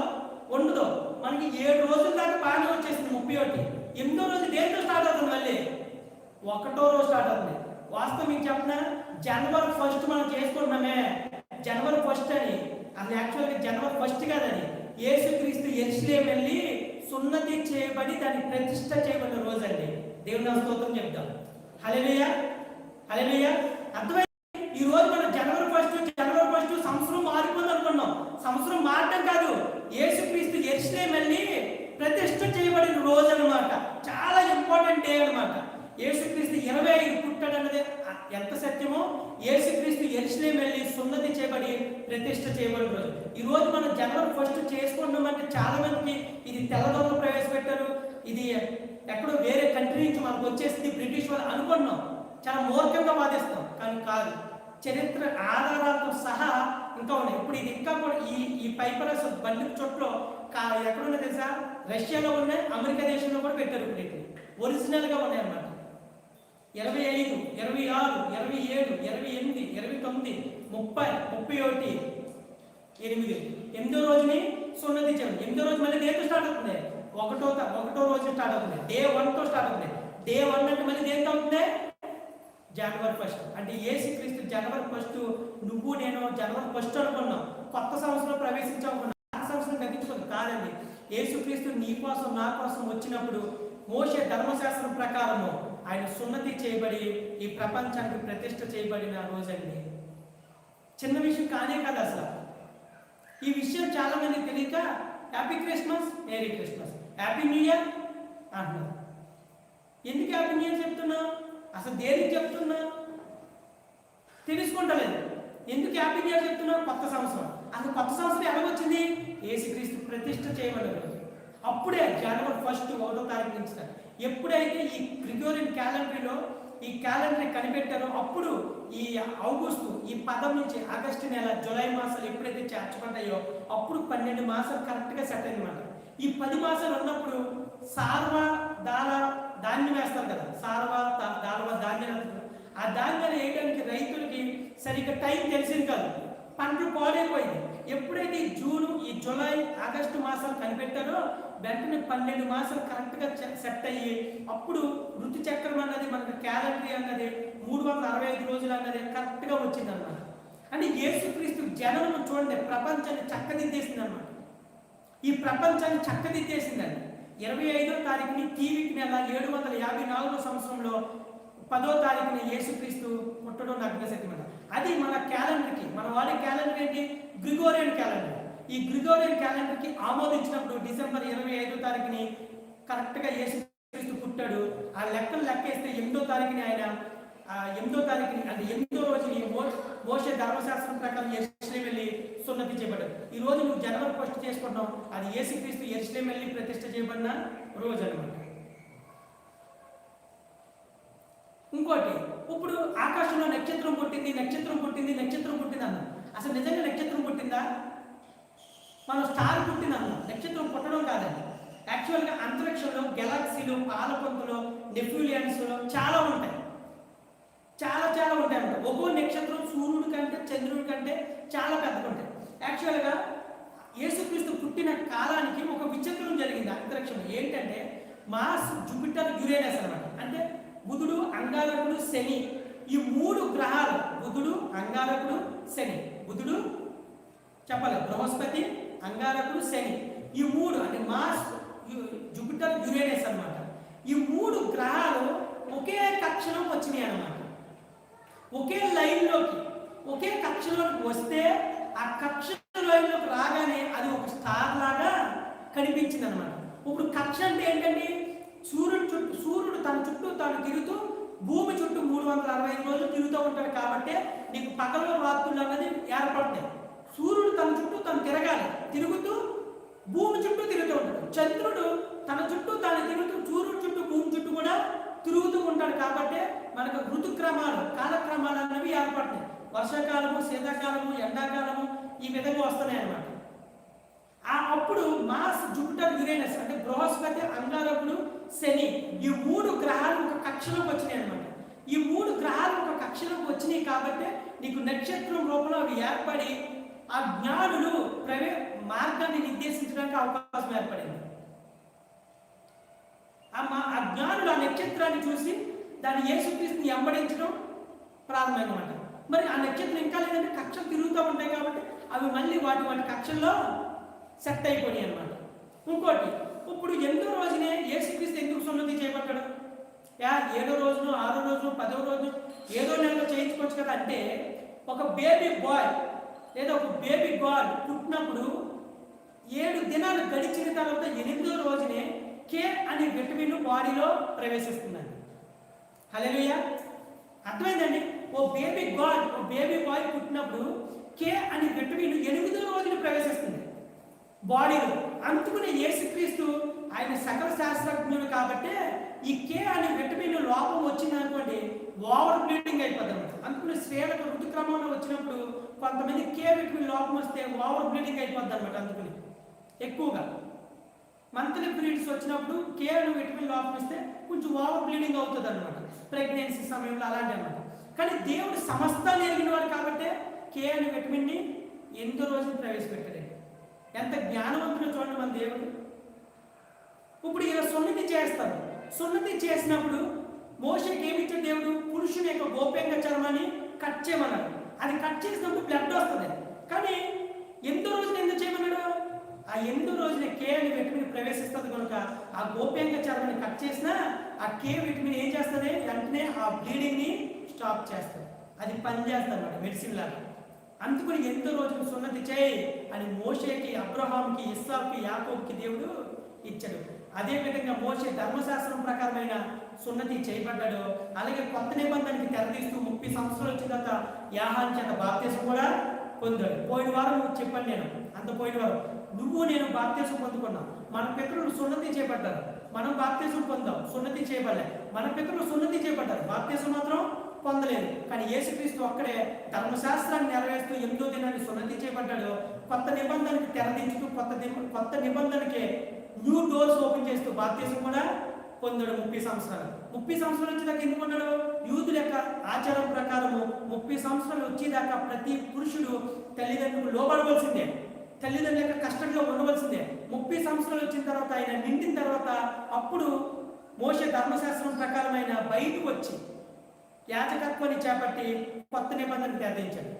S2: ఉండదు. మనకి 7 రోజుల దాకా బాగానే వచ్చేసింది. 31. 8వ రోజు దేనితో స్టార్ట్ అవుతుంది? మళ్ళీ 1వ రోజు స్టార్ట్ అవుతుంది. వాస్తవం మీకు చెప్పిన జనవరి 1 మనం చేసుకుంటున్నామే, జనవరి 1 అని. అది యాక్చువల్గా జనవరి 1 కాదని, యేసుక్రీస్తు యెరూషలేము వెళ్ళి సున్నతి చేయబడి దాన్ని ప్రతిష్ఠ చేయబడిన రోజు అండి. దేవుని స్తోత్రం చెప్తాం. హల్లెలూయా, హల్లెలూయా. అర్థమైంది? ఈ రోజు మనం జనవరి 1 సంవత్సరం మారిపోయింది అనుకున్నాం. సంవత్సరం మారడం కాదు, యేసుక్రీస్తు యెరూషలేము వెళ్ళి ప్రతిష్ఠ చేయబడిన రోజు అన్నమాట. చాలా ఇంపార్టెంట్ డే అన్నమాట. యేసుక్రీస్తు 25 పుట్టాడన్నది ఎంత సత్యమో, యేసుక్రీస్తు యెరూషలేము వెళ్ళి సున్నతి చేయబడి ప్రతిష్ఠ చేయబడిన రోజు. ఈ రోజు మనం జనవరి 1 చేసుకుంటున్నామంటే చాలా మందికి ఇది తెల్లదొంగ ప్రవేశపెట్టారు, ఇది ఎక్కడో వేరే కంట్రీ నుంచి మనకు వచ్చేసింది, బ్రిటిష్ వాళ్ళు అనుకున్నాం. చాలా మూర్ఖంగా వాదిస్తాం, కానీ కాదు. చరిత్ర ఆధారాలతో సహా ఇంకా ఉన్నాయి. ఇప్పుడు ఇది ఇంకా కూడా ఈ పైపరస్ బండి చుట్టూ ఎక్కడున్నా తెలుసా? రష్యాలో ఉన్నాయి, అమెరికా దేశంలో కూడా పెట్టారు. ఇప్పుడు ఒరిజినల్గా ఉన్నాయి అన్నమాట. 25, 26, 27, 28, 29, 30, 31, 8. 8వ రోజుని సున్నతి చేయండి. 8వ రోజు మళ్ళీ దేంతో స్టార్ట్ అవుతుంది? 1వ రోజు స్టార్ట్ అవుతుంది. డే 1తో స్టార్ట్ అవుతుంది. డే 1 అంటే మళ్ళీ దేంతో అవుతుంది? జనవరి 1. అంటే యేసుక్రీస్తు జనవరి 1, నువ్వు నేను జనవరి 1 అనుకున్నాం, కొత్త సంవత్సరం ప్రవేశించాలనుకున్నాం. ఆ సంవత్సరం గతించుకోదు కాదండి. యేసుక్రీస్తు నీ కోసం నా కోసం వచ్చినప్పుడు మోషే ధర్మశాస్త్రం ప్రకారము ఆయన సున్నతి చేయబడి ఈ ప్రపంచానికి ప్రతిష్ఠ చేయబడిన రోజండి. చిన్న విషయం కానే కాదు అసలు. ఈ విషయం చాలా మంది తెలియక happy Christmas, merry Christmas, happy new year అంటున్నారు. ఎందుకు హ్యాపీ న్యూ ఇయర్ చెప్తున్నావు? అసలు దేనికి చెప్తున్నావు తెలుసుకుంటలేదు. ఎందుకు హ్యాపీ న్యూ ఇయర్ చెప్తున్నావు? కొత్త సంవత్సరం. అసలు కొత్త సంవత్సరం ఎలా వచ్చింది? యేసుక్రీస్తు ప్రతిష్ఠ చేయబడిన రోజు. అప్పుడే జనవరి 1, 1వ తారీఖు నుంచి. ఎప్పుడైతే ఈ గ్రిగోరియన్ క్యాలెండర్లో ఈ క్యాలెండర్ కనిపెట్టారో అప్పుడు ఈ ఆగస్టు, ఈ 10 నుంచి ఆగస్టు నెల, జూలై మాసాలు ఎప్పుడైతే చేర్చబడ్డాయో అప్పుడు 12 మాసాలు కరెక్ట్గా సెట్ అయిందన్నమాట. ఈ 10 మాసాలు ఉన్నప్పుడు సార్వ దాల ధాన్యం వేస్తారు కదా, సార్వ దాల్వ ధాన్యం. ఆ ధాన్యాలు వేయడానికి రైతులకి సరిగ్గా టైం తెలిసింది కాదు, పంటలు పోలేకపోయింది. ఎప్పుడైతే ఈ జూను, ఈ జూలై, ఆగస్టు మాసాలు కనిపెట్టారో వెంటనే 12 మాసాలు కరెక్ట్గా సెట్ అయ్యి అప్పుడు ఋతు చక్రం అన్నది మనకు క్యాలెండర్ అన్నది 365 రోజులు అన్నది కరెక్ట్గా వచ్చింది అన్నమాట. అంటే యేసుక్రీస్తు జననం చూడండి ప్రపంచాన్ని చక్కదిద్దేసింది అనమాట. ఈ ప్రపంచాన్ని చక్కదిద్దేసిందండి. 25వ తారీఖుని తీవికి నెల 754వ సంవత్సరంలో 10వ తారీఖున యేసుక్రీస్తు పుట్టడం నగ్నశక్తి. అది మన క్యాలెండర్కి, మన వాడే క్యాలెండర్ ఏంటి? Gregorian calendar. ఈ గ్రిగోరియన్ క్యాలెండర్కి ఆమోదించినప్పుడు డిసెంబర్ 25వ తారీఖుని కరెక్ట్గా యేసుక్రీస్తు పుట్టాడు. ఆ లెక్కలు లెక్కేస్తే 8వ తారీఖుని ఆయన 8వ తారీఖుని అంటే 8వ రోజుని మోషే ధర్మశాస్త్రం ప్రకారం యెరూషలేం వెళ్ళి సున్నతి చేయబడ్డాడు. ఈ రోజు నువ్వు జనవరి 1 చేసుకుంటాం, అది యేసుక్రీస్తు యెరూషలేం వెళ్ళి ప్రతిష్ఠ చేయబడిన రోజు అనమాట. ఇంకోటి, ఇప్పుడు ఆకాశంలో నక్షత్రం పుట్టింది అన్నాం. అసలు నిజంగా నక్షత్రం పుట్టిందా? మనం స్టార్ పుట్టింది అన్నాం. నక్షత్రం పుట్టడం కాదండి. యాక్చువల్గా అంతరిక్షంలో గెలాక్సీలు, పాలపంతులు, నెఫ్యూలియన్స్ చాలా ఉంటాయి, చాలా ఉంటాయి అన్నమాట. ఒక్కో నక్షత్రం సూర్యుడి కంటే చంద్రుడి కంటే చాలా పెద్దగా ఉంటాయి. యాక్చువల్గా యేసుక్రీస్తు పుట్టిన కాలానికి ఒక విచిత్రం జరిగింది అంతరిక్షంలో. ఏంటంటే మార్స్, జూపిటర్, యురేనస్ అన్నమాట. అంటే బుధుడు, అంగారకుడు, శని, ఈ 3 గ్రహాలు, బుధుడు, అంగారకుడు, శని. బుధుడు చెప్పాలి, బృహస్పతి, అంగారకుడు, శని, ఈ 3 అంటే మార్స్, జూపిటర్, యురేనస్ అన్నమాట. ఈ 3 గ్రహాలు ఒకే కక్షలోకి వచ్చినాయి అన్నమాట. ఒకే లైన్లోకి, ఒకే కక్షలోకి వస్తే ఆ కక్ష లైన్లోకి రాగానే అది ఒక స్టార్ లాగా కనిపించింది అనమాట. ఇప్పుడు కక్ష అంటే ఏంటండి? సూర్యుడు తన చుట్టూ తాను తిరుగుతూ భూమి చుట్టూ 365 రోజులు తిరుగుతూ ఉంటాడు. కాబట్టి నీకు పగలు రాత్రులు అన్నది ఏర్పడతాయి. సూర్యుడు తన చుట్టూ తను తిరగాలి, తిరుగుతూ భూమి చుట్టూ తిరుగుతూ ఉంటాడు. చంద్రుడు తన చుట్టూ తాను తిరుగుతూ సూర్యుడు చుట్టూ భూమి చుట్టూ కూడా తిరుగుతూ ఉంటాడు. కాబట్టి మనకు ఋతుక్రమాలు, కాలక్రమాలు అన్నవి ఏర్పడతాయి. వర్షాకాలము, శీతాకాలము, ఎండాకాలము ఈ విధంగా వస్తున్నాయి అన్నమాట. అప్పుడు మార్స్, జూపిటర్, యురేనస్ అంటే బృహస్పతి, అంగారకుడు, శని, ఈ 3 గ్రహాలు ఒక కక్షలోకి వచ్చినాయి అనమాట. ఈ 3 గ్రహాలు ఒక కక్షలోకి వచ్చినాయి కాబట్టి నీకు నక్షత్రం రూపంలో అవి ఏర్పడి ఆ జ్ఞానులు మార్గాన్ని నిర్దేశించడానికి అవకాశం ఏర్పడింది. ఆ జ్ఞానులు ఆ నక్షత్రాన్ని చూసి దాన్ని యేసుక్రీస్తుని వెంబడించడం ప్రారంభమైనమాట. మరి ఆ నక్షత్రం ఇంకా లేదంటే కక్షలు తిరుగుతూ ఉంటాయి కాబట్టి అవి మళ్ళీ వాటి కక్షల్లో సెట్ అయిపోయాయి అనమాట. ఇంకోటి, ఇప్పుడు 8వ రోజునే యేసుక్రీస్తు ఎందుకు సున్నతి చేయబడ్డాడు? 7వ రోజును, 6వ రోజును, 10వ రోజు ఏదో నెలలో చేయించుకోవచ్చు కదా. అంటే ఒక బేబీ బాయ్ లేదా ఒక బేబీ గర్ల్ పుట్టినప్పుడు 7 దినాలు గడిచిన తర్వాత 8వ రోజునే కే అనే విటమిన్ బాడీలో ప్రవేశిస్తుందండి. హల్లెలూయా, అర్థమైందండి? ఓ బేబీ గర్ల్, ఓ బేబీ బాయ్ పుట్టినప్పుడు కే అనే విటమిన్ 8వ రోజున ప్రవేశిస్తుంది బాడీలో. అందుకునే యేసుక్రీస్తు ఆయన సకల శాస్త్రజ్ఞుడు కాబట్టి ఈ కే అనే విటమిన్ లోపం వచ్చింది అనుకోండి ఓవర్ బ్లీడింగ్ అయిపోతుంది అనమాట. అందుకునే స్త్రీలకు ఋతుక్రమంలో వచ్చినప్పుడు కొంతమంది కే విటమిన్ లోపం వస్తే ఓవర్ బ్లీడింగ్ అయిపోద్ది అనమాట. అందుకుని ఎక్కువగా మంత్లీ పీరియడ్స్ వచ్చినప్పుడు కే అనే విటమిన్ లోపం వస్తే కొంచెం ఓవర్ బ్లీడింగ్ అవుతుంది అనమాట ప్రెగ్నెన్సీ సమయంలో, అలాంటి అనమాట. కానీ దేవుడు సమస్తాన్ని ఎరిగిన వాడు కాబట్టి కే అనే విటమిన్ని 8వ రోజున ప్రవేశపెట్టాడు. ఎంత జ్ఞానవంతుడు చూడండి మన దేవుడు. ఇప్పుడు ఈయన సున్నతి చేస్తారు. సున్నతి చేసినప్పుడు మోషేకి ఏమిచ్చాడు దేవుడు? పురుషుని యొక్క గోప్యంగ చర్మాన్ని కట్ చేయమన్నాడు. అది కట్ చేసినప్పుడు బ్లడ్ వస్తుంది. కానీ 8వ రోజున ఎందుకు చేయమన్నాడు? ఆ 8వ రోజున కే అనే విటమిన్ ప్రవేశిస్తుంది కనుక ఆ గోప్యంగ చర్మాన్ని కట్ చేసినా ఆ కే విటమిన్ ఏం చేస్తుంది? వెంటనే ఆ బ్లీడింగ్ని స్టాప్ చేస్తుంది. అది పనిచేస్తుంది అన్నమాట, మెడిసిన్ లాగా. అందుకని 8వ రోజున సున్నతి చేయి అని మోషేకి, అబ్రహాంకి, ఇస్సాకుకి, యాకోబుకి దేవుడు ఇచ్చాడు. అదేవిధంగా మోషే ధర్మశాస్త్రం ప్రకారమైన సున్నతి చేయబడ్డాడు. అలాగే కొత్త నిబంధనకి తెరదీస్తూ 30 సంవత్సరాలు వచ్చిన తర్వాత యాహాన్ చేత బాప్తిసం కూడా పొందాడు. పోయిన వారం చెప్పాను నేను, పోయిన వారం నువ్వు నేను బాప్తిసం పొందుకున్నాం. మన పితరులు సున్నతి చేయబడ్డారు, మనం బాప్తిసం పొందాం, సున్నతి చేయబడలే. మన పితరులు సున్నతి చేయబడ్డారు, బాప్తిసం మాత్రం పొందలేదు. కానీ యేసుక్రీస్తు అక్కడే ధర్మశాస్త్రాన్ని నెరవేరుస్తూ 8వ దినాన్ని సున్నతి చేయబడ్డాడు. కొత్త నిబంధనకి తెరదించుతూ కొత్త నిబంధనకి న్యూ డోర్స్ ఓపెన్ చేస్తూ బాప్తిజం కూడా పొందాడు 30 సంవత్సరాలు. 30 సంవత్సరాలు వచ్చేదాకా ఎందుకు ఉన్నాడు? యూదుల యొక్క ఆచారం ప్రకారము 30 సంవత్సరాలు వచ్చేదాకా ప్రతి పురుషుడు తల్లిదండ్రులకు లోబడవలసిందే, తల్లిదండ్రుల యొక్క కష్టంలో ఉండవలసిందే. 30 సంవత్సరాలు వచ్చిన తర్వాత ఆయన నిండిన తర్వాత అప్పుడు మోషే ధర్మశాస్త్రం ప్రకారం ఆయన బయటకు వచ్చి యాజకత్వాన్ని చేపట్టి కొత్త నిబంధనను తెరదించాడు.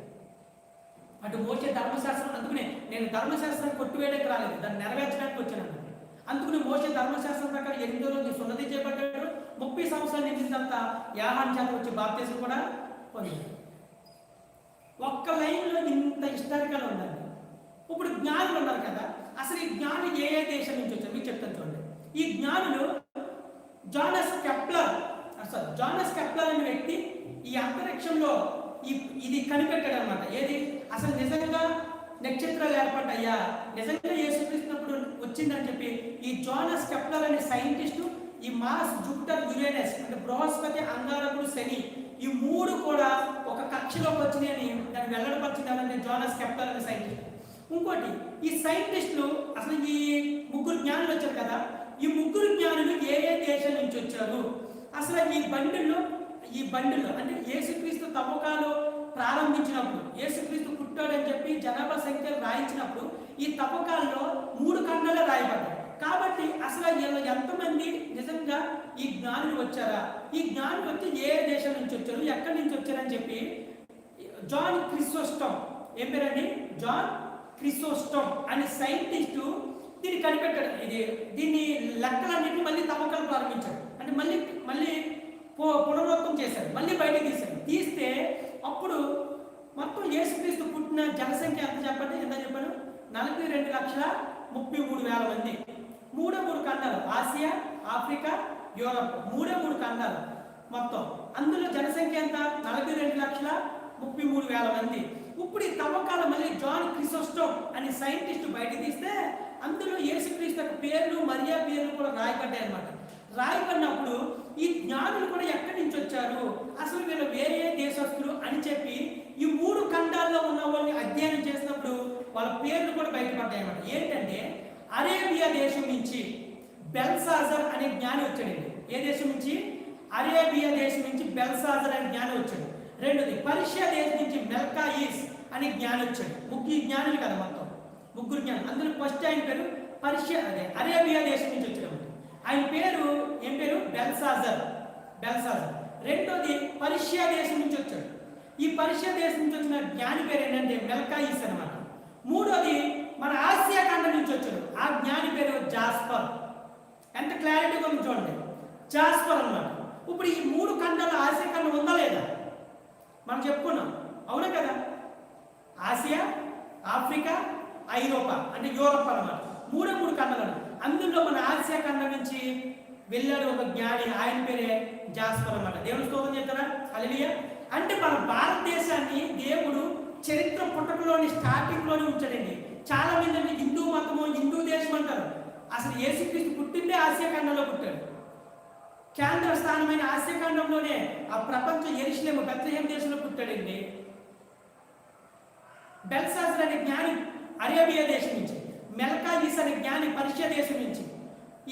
S2: అటు మోషే ధర్మశాస్త్రం, అందుకనే నేను ధర్మశాస్త్రాన్ని కొట్టివేయడానికి రాలేదు, దాన్ని నెరవేర్చడానికి వచ్చాను. అందుకని మోషే ధర్మశాస్త్రం ప్రకారం 8వ రోజు సున్నతి చేయబడ్డాడు. 30 సంవత్సరాలు నిండిన తర్వాత యాహాను చేత వచ్చి బాప్తిజం కూడా పొందాడు. ఒక్క లైన్లో ఇంత హిస్టారికల్ ఉందండి. ఇప్పుడు జ్ఞానులు ఉన్నారు కదా, అసలు ఈ జ్ఞానులు ఏ ఏ దేశం నుంచి వచ్చారు మీకు చెప్తాను చూడండి. ఈ జ్ఞానులు జానస్ కెప్లర్ అనే వ్యక్తి ఈ అంతరిక్షంలో ఇది కనిపెట్టాడు అనమాట. ఏది అసలు నిజంగా నక్షత్రాలు ఏర్పడ్డాయా, నిజంగా యేసుక్రీస్తున్నప్పుడు వచ్చిందని చెప్పి ఈ జానస్ కెప్లర్ అనే సైంటిస్టు ఈ మార్స్, జూపిటర్, యురేనస్ అంటే బృహస్పతి, అంగారకుడు, శని ఈ 3 కూడా ఒక కక్షలోకి వచ్చినాయని దాన్ని వెల్లడిపరిచింది జానస్ కెప్లర్ అనే సైంటిస్ట్. ఇంకోటి ఈ సైంటిస్టులు అసలు ఈ 3 జ్ఞానులు వచ్చారు కదా, ఈ 3 జ్ఞానులు ఏ ఏ దేశం నుంచి వచ్చారు, అసలు ఈ బండిల్లో అంటే యేసుక్రీస్తు తవ్వకాలు ప్రారంభించినప్పుడు, యేసుక్రీస్తు పుట్టాడని చెప్పి జనాభా సంఖ్యలు రాయించినప్పుడు ఈ తవ్వకాల్లో 3 ఖండాలు రాయబడ్డాయి. కాబట్టి అసలు వీళ్ళు ఎంతమంది నిజంగా ఈ జ్ఞానులు వచ్చారా, ఈ జ్ఞానులు వచ్చి ఏ దేశం నుంచి వచ్చారు, ఎక్కడి నుంచి వచ్చారని చెప్పి జాన్ క్రిసోస్టమ్, ఏం పేరండి, జాన్ క్రిసోస్టమ్ అనే సైంటిస్టు దీన్ని కనిపెట్టాడు. దీన్ని లెక్కలన్నింటినీ మళ్ళీ తవ్వకాలు ప్రారంభించాడు. అంటే మళ్ళీ పునరుత్నం చేశాడు, మళ్ళీ బయటకు తీస్తే అప్పుడు మొత్తం యేసుక్రీస్తు పుట్టిన జనసంఖ్య ఎంత చెప్పండి, ఎంత చెప్పాను, 42,33,000 మంది. 3 ఖండాలు, ఆసియా, ఆఫ్రికా, యూరప్, 3 ఖండాలు మొత్తం. అందులో జనసంఖ్య ఎంత, 42,33,000 మంది. ఇప్పుడు ఈ తవ్వకాలు మళ్ళీ జాన్ క్రిసోస్టమ్ అనే సైంటిస్ట్ బయట తీస్తే అందులో యేసుక్రీస్తు యొక్క పేర్లు, మరియా పేర్లు కూడా రాయబడ్డాయి అన్నమాట. రాయబడినప్పుడు ఈ జ్ఞానులు కూడా ఎక్కడి నుంచి వచ్చారు, అసలు వీళ్ళు వేరే దేశస్తులు అని చెప్పి ఈ 3 ఖండాల్లో ఉన్న వాళ్ళని అధ్యయనం చేసినప్పుడు వాళ్ళ పేర్లు కూడా బయటపడ్డాయి అన్నమాట. ఏంటంటే అరేబియా దేశం నుంచి బెల్సాజర్ అనే జ్ఞాని వచ్చాడండి. ఏ దేశం నుంచి? అరేబియా దేశం నుంచి బెల్సాజర్ అనే జ్ఞాని వచ్చాడు. రెండోది పర్షియా దేశం నుంచి మెల్కాయిస్ అనే జ్ఞాని వచ్చాడు. 3 జ్ఞానులు కదా మొత్తం, 3 జ్ఞానులు. అందులో ఫస్ట్ ఆయన పేరు అరేబియా దేశం నుంచి వచ్చాడు. ఆయన పేరు ఏం పేరు? బెల్సాజర్. రెండోది పర్షియా దేశం నుంచి వచ్చాడు. ఈ పర్షియా దేశం నుంచి వచ్చిన జ్ఞాని పేరు ఏంటంటే మెల్కాయిస్ అనమాట. మూడోది మన ఆసియా ఖండం నుంచి వచ్చాడు, ఆ జ్ఞాని పేరు జాస్పర్. ఎంత క్లారిటీగా ఉంది చూడండి, జాస్పర్ అన్నమాట. ఇప్పుడు ఈ 3 ఖండాలు ఆసియా ఖండం ఉందా లేదా మనం చెప్పుకున్నాం, అవునా కదా? ఆసియా, ఆఫ్రికా, ఐరోపా అంటే యూరప్ అన్నమాట. 3 ఖండాలు. అందులో మన ఆసియా ఖండం నుంచి వెళ్ళాడు ఒక జ్ఞాని, ఆయన పేరే జాస్పర్ అన్నమాట. దేవుడు స్తోత్రం చేస్తారా? హల్లెలూయా. అంటే మన భారతదేశాన్ని దేవుడు చరిత్ర పుటకలోని స్టార్టింగ్లోనే ఉంచాడండి. చాలా మంది హిందూ మతము, హిందూ దేశం అంటారు. అసలు యేసుక్రీస్తు పుట్టిందే ఆసియా ఖండంలో పుట్టాడు. కేంద్ర స్థానమైన ఆసియా ఖండంలోనే ఆ ప్రపంచ యెరూషలేము బెత్లెహేం దేశంలో పుట్టాడండి. బెల్సాజర్ అనే జ్ఞాని అరేబియా దేశం నుంచి, మెల్కాయిస్ అనే జ్ఞాని పర్షియా దేశం నుంచి,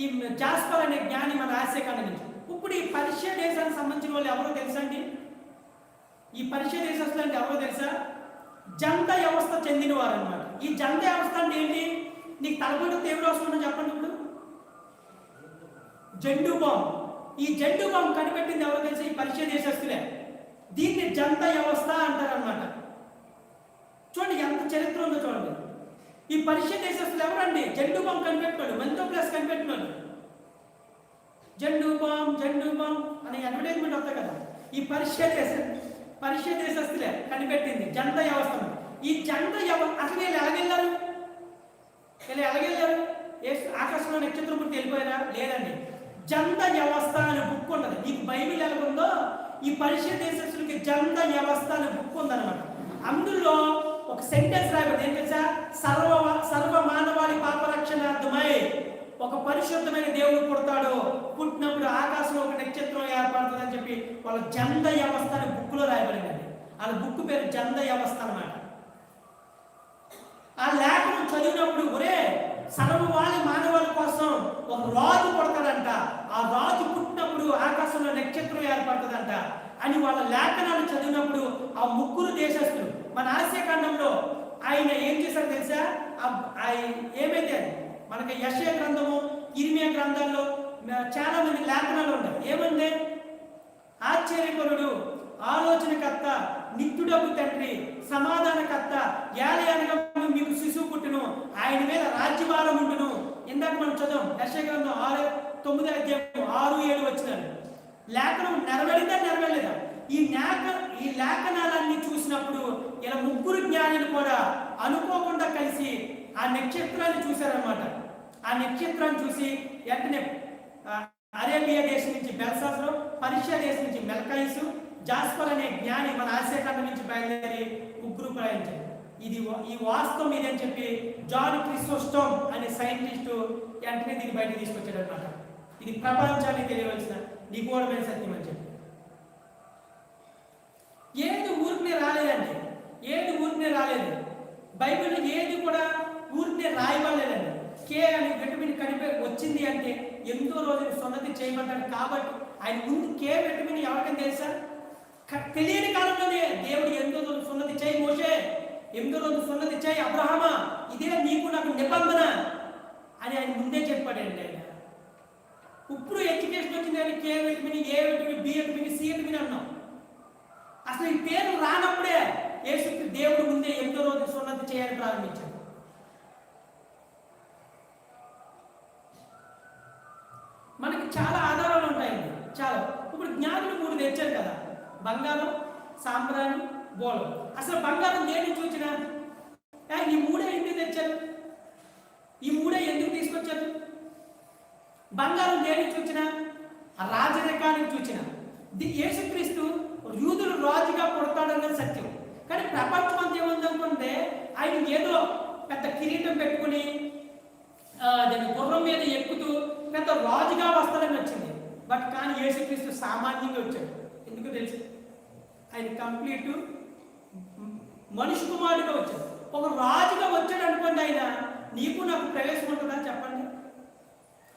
S2: ఈ జాస్పర్ అనే జ్ఞాని మన ఆసియా ఖండం నుంచి. ఇప్పుడు ఈ పర్షియా దేశానికి సంబంధించిన వాళ్ళు ఎవరో తెలుసా అండి? ఈ పర్షియా దేశస్తులు అంటే ఎవరో తెలుసా? జంట వ్యవస్థ చెందిన వారు అనమాట. ఈ జంట వ్యవస్థ అంటే ఏంటి? నీకు తలపడి తీవ్ర వస్తుందో చెప్పండి. ఇప్పుడు జెండు బాంబ్, ఈ జెండు బాంబ్ కనిపెట్టింది ఎవరో తెలుసా? ఈ పర్షియా దేశస్తులే. దీన్ని జంట వ్యవస్థ అంటారు అనమాట. చూడండి ఎంత చరిత్ర ఉందో చూడండి. ఈ పర్షియా దేశస్తులు ఎవరండి? జెండు బాంబ్ కనిపెట్టినాడు, మెంతో ప్లస్ కనిపెట్టినాడు. జెండు బాంబ్ అనే అడ్వర్టైజ్మెంట్ వస్తాయి కదా. ఈ పర్షియా దేశస్తులే కనిపెట్టింది జంట వ్యవస్థ. ఈ జంట వ్యవస్థ అసలు వీళ్ళు ఎలాగెళ్ళారు? ఆకాశంలో నక్షత్రం పుట్టి వెళ్ళిపోయారా? లేదండి. జంట వ్యవస్థ అనే బుక్ ఉన్నది. నీకు బైబిల్ ఎలాగుందో ఈ పర్షియా దేశస్తులకి జంట వ్యవస్థ అనే బుక్ ఉందన్నమాట. అందులో ఒక సెంటెన్స్ రాయబడింది. ఏం తెలుసా? సర్వ మానవాళి పాపరక్షణార్థమై ఒక పరిశుద్ధమైన దేవుడు పుడతాడు, పుట్టినప్పుడు ఆకాశంలో ఒక నక్షత్రం ఏర్పడుతుంది అని చెప్పి వాళ్ళ జంట వ్యవస్థ అనే బుక్లో రాయబడిందండి. వాళ్ళ బుక్ పేరు జంట వ్యవస్థ అన్నమాట. ఆ లేఖను చదివినప్పుడు ఒరే సర్వవాళి మానవాళి కోసం ఒక రాజు పుడతాడంట. ఆ రాజు పుట్టినప్పుడు ఆకాశంలో నక్షత్రం ఏర్పడుతుందంట అని వాళ్ళ లేఖనాలు చదివినప్పుడు ఆ ముగ్గురు దేశస్తులు మన ఆసియా ఖండంలో ఆయన ఏం చేశారు తెలుసా? ఏమైతే మనకి యెషయా గ్రంథము, ఇర్మియా గ్రంథాల్లో చాలా మంది లేఖనాలు ఉంటాయి. ఏమంటే ఆశ్చర్యకరుడు, ఆలోచనకర్త, నిత్యుడగు తండ్రి, సమాధానకర్త, ఏలయనగా మీకు శిశువు పుట్టును, ఆయన మీద రాజ్యభారం ఉండును. ఇందాక మనం చదువు యెషయా గ్రంథం 9వ అధ్యాయం 6-7 వచ్చినారు. లేఖనం నెరవేరిందా నెరవేరలేదా? ఈ లేఖనాలన్నీ చూసినప్పుడు ఇలా ముగ్గురు జ్ఞానులు కూడా అనుకోకుండా కలిసి ఆ నక్షత్రాన్ని చూశారన్నమాట. ఆ నక్షత్రాన్ని చూసి వెంటనే అరేబియా దేశం నుంచి బెల్సాస్లో, పర్షియా దేశం నుంచి మెల్కాయిసు, జాస్పర్ అనే జ్ఞాని మన ఆసియా ఖండం నుంచి బయలుదేరి ముగ్గురు ప్రయాణించారు. ఈ వాస్తవం ఇదని చెప్పి జాన్ క్రిసోస్టోమ్ అనే సైంటిస్టు వెంటనే దీన్ని బయట తీసుకొచ్చాడు అనమాట. ఇది ప్రపంచానికి తెలియవలసిన నిగూఢమైన సత్యం అని చెప్పి. ఏది ఊరికనే రాలేదండి, ఏది ఊరికనే రాలేదు. బైబిల్లో ఏది కూడా ఊరికనే రాయబడలేదండి. కే అని విటమిన్ వచ్చింది అంటే ఎంతో రోజులు సున్నతి చేయబడ్డాడు కాబట్టి ఆయన ముందు కే విటమిన్ ఎవరికైనా తెలుసా? తెలియని కాలంలోనే దేవుడు ఎంతో రోజులు సున్నతి చేయి మోషే, ఎంతో రోజులు సున్నతి చేయి అబ్రహామా, ఇదే నీకు నాకు నిబంధన అని ఆయన ముందే చెప్పాడండి. ఆయన ఇప్పుడు ఎడ్యుకేషన్ వచ్చింది కానీ K vitamin, A vitamin, B vitamin, C vitamin అన్నాం. అసలు ఈ పేరు రానప్పుడే యేసు దేవుడు ముందే ఎంతో రోజులు సున్నతి చేయాలని ప్రారంభించాడు. మనకి చాలా ఆధారాలు ఉంటాయండి, చాలా. ఇప్పుడు జ్ఞానులు 3 తెచ్చారు కదా, బంగారం, సాంబ్రాణి, బోళం. అసలు బంగారం దేన్ని చూచినా ఈ 3 ఎందుకు తెచ్చారు? ఈ 3 ఎందుకు తీసుకొచ్చారు? బంగారం దేనికి చూచినా రాజరికానికి చూచిన. యేసుక్రీస్తు యూదులు రాజుగా పుడతాడన్నది సత్యం. కానీ ప్రపంచం అంతా ఏముందనుకుంటే ఆయన ఏదో పెద్ద కిరీటం పెట్టుకుని దాని గుర్రం మీద ఎక్కుతూ పెద్ద రాజుగా వస్తాడని వచ్చింది. బట్ కానీ యేసుక్రీస్తు సామాన్యంగా వచ్చాడు. ఎందుకు తెలుసు? ఆయన కంప్లీట్ మనిషి కుమారుడిగా వచ్చాడు. ఒక రాజుగా వచ్చాడు అనుకోండి, ఆయన నీకు నాకు ప్రవేశం ఉంటుందా చెప్పండి.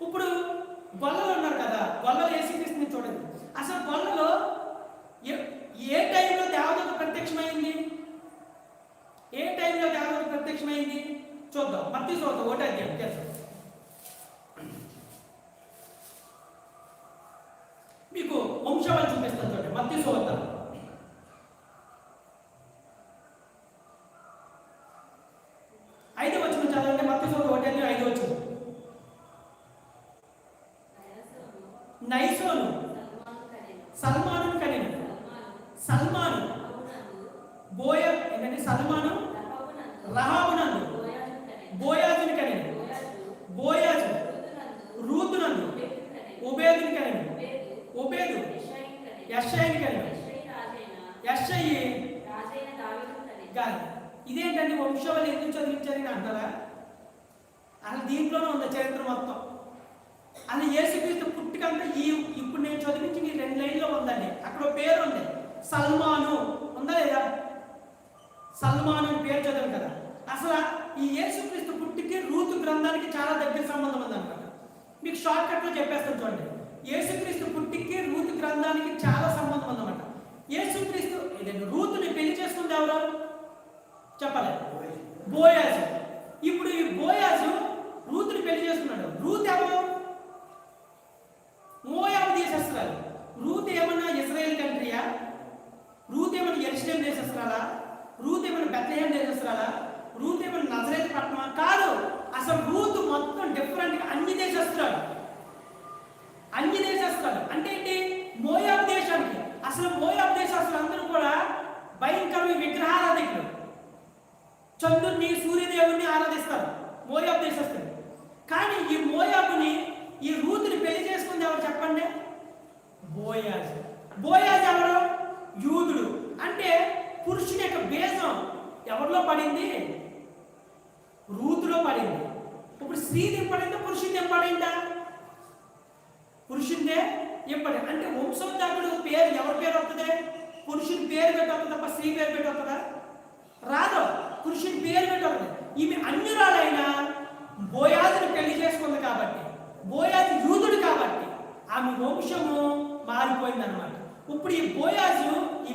S2: ఇప్పుడు గొల్లలు ఉన్నారు కదా, గొల్లలు యేసుక్రీస్తుని చూడండి. అసలు గొల్లలో ఏ టైంలో దేవదూత ప్రత్యక్షమైంది? ఏ టైంలో దేవదూత ప్రత్యక్షమైంది చూద్దాం. మత్తయి సువార్త 1వ అధ్యాయం చేస్తాం. మీకు వంశావళి చూపిస్తాను చూడండి. మత్తయి సువార్త 5వ వచనం చదవండి. మత్తయి సువార్త 1వ అధ్యాయం 5వ వచనం. నైసోను సల్మాను కనెను. సల్మాను సల్మాను రహాబునందు బోయాజుని కనెను. బోయాజు రూతునందు ఒబేదుని కనెను. ఒబేదు యెషయిని కనెను. యెషయి గాది. ఇదేంటండి వంశావళి ఎందుకు చదివించారని అంటారా? అసలు దీంట్లోనే ఉంది చరిత్ర మొత్తం. అసలు యేసుక్రీస్తు పుట్టుకంతా ఇప్పుడు నేను చదివించిన 2 లైన్లో ఉందండి. అక్కడ పేరు ఉంది, సల్మాను ఉందా లేదా? సల్మాను అని పేరు చదివాం కదా. అసలు ఈ యేసుక్రీస్తు పుట్టికి రూతు గ్రంథానికి చాలా దగ్గర సంబంధం ఉందన్నమాట. మీకు షార్ట్ కట్లో చెప్పేస్తాను చూడండి. యేసుక్రీస్తు పుట్టికి రూతు గ్రంథానికి చాలా సంబంధం ఉందన్నమాట. యేసుక్రీస్తు రూతుని పెళ్లి చేసుకుంది ఎవరు చెప్పాలి? బోయాజు. ఇప్పుడు ఈ బోయాజు రూతుని పెళ్లి చేసుకున్నాడు. రూత్ ఎవరు? మోయాబు దేశస్తురాలు. రూత్ ఏమన్నా ఇశ్రాయేల్ కంట్రీయా? రూత్ ఏమన్నా యెరూషలేం దేశస్తురాలా? రూత్ ఏమన్నా బెత్లెహేం దేశస్తురాలా? రూత్ ఏమన్నా నజరేతు పట్టణమా? కాదు. అసలు రూత్ మొత్తం డిఫరెంట్గా అన్ని దేశస్తురాలు. అన్ని దేశస్తురాలు అంటే ఏంటి? మోయాబు దేశానికి. అసలు మోయాబు దేశస్తులు అందరూ కూడా భయంకరమైన విగ్రహారాధికులు. చంద్రుడిని, సూర్యదేవుని ఆరాధిస్తారు మోయాబు దేశస్తులు. కానీ ఈ మోయాబుని, ఈ రూతుని పెళ్లి చేసుకుంది ఎవరు చెప్పండి? బోయాజు. బోయాజు ఎవరు? యూదుడు. అంటే పురుషుని యొక్క బీజం ఎవరిలో పడింది? రూతులో పడింది. ఇప్పుడు స్త్రీది పడిందా పురుషుని పడిందా? పురుషునిదే ఎప్పటి అంటే వంశోద్ధాకుడు పేరు ఎవరి పేరు వస్తుంది? పురుషుని పేరు పెట్టవుతుంది తప్ప స్త్రీ పేరు పెట్టవుతుందా? రాదు. పురుషుని పేరు పెట్టవుతుంది. ఈమె అన్యురాలైనా బోయాజుని పెళ్లి చేసుకుంది కాబట్టి, బోయాజు యూదుడు కాబట్టి ఆమె వంశము మారిపోయిందనమాట. ఇప్పుడు ఈ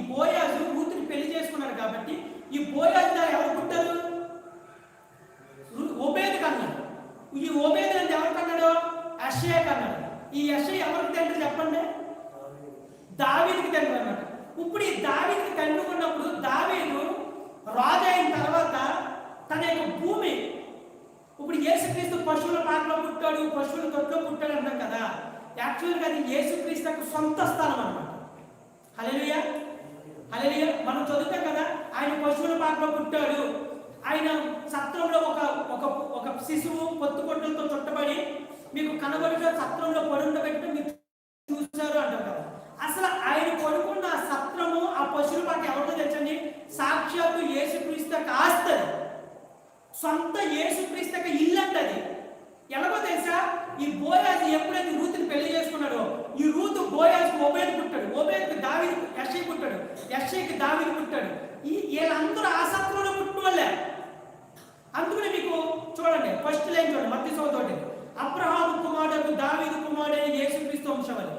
S2: బోయాజు రూతుని పెళ్లి చేసుకున్నాడు కాబట్టి ఈ బోయాజు ద్వారా ఎవరు పుట్టారు? ఓబేదు కన్నాడు. ఈ ఓబేదు అంటే ఎవరు కన్నాడు? యెషయా కన్నాడు. ఈ యెషయా ఎవరికి తండ్రి చెప్పండి? దావీదుకి తండ్రి అన్నమాట. ఇప్పుడు ఈ దావీదుకి తండ్రి ఉన్నప్పుడు దావీదు రాజు అయిన తర్వాత తన యొక్క భూమి, ఇప్పుడు యేసుక్రీస్తు పశువుల పాకలో పుట్టాడు, పశువుల తొట్లో పుట్టాడు అంటాం కదా. యాక్చువల్గా అది యేసుక్రీస్తు యొక్క సొంత స్థలం అన్నమాట. హల్లెలూయా, హల్లెలూయా. మనం చదువుతాం కదా, ఆయన పశువుల పాకలో పుట్టాడు, ఆయన సత్రంలో ఒక శిశువు పొత్తుకొట్టలతో చుట్టబడి మీకు కనబడిన సత్రంలో పడుండబెట్టి మీరు చూశారు అంటారు కదా. అసలు ఆయన పడుకున్న ఆ సత్రము, ఆ పశువుల పాక ఎవరితో తెచ్చండి? సాక్షాత్తు యేసుక్రీస్తు యొక్క ఆస్తి, సొంత యేసుక్రీస్తు యొక్క ఇల్లు అంటది. ఎలాగో తెలుసా? ఈ బోయాజు ఎప్పుడైతే రూతుని పెళ్లి చేసుకున్నాడో, ఈ రూతు బోయాజుకు ఓబేదు పుట్టాడు, ఓబేదుకు దావీదు, యెషయా పుట్టాడు, యెషయాకి దావీదు పుట్టాడు. వీళ్ళందరూ ఆ సత్రంలో పుట్టిన వాళ్ళే. అందుకని మీకు చూడండి, ఫస్ట్ లైన్ చూడండి, మత్తయి సువార్త అబ్రహాము కుమారుడు దావీదు కుమారుడైన యేసుక్రీస్తు వంశవళి.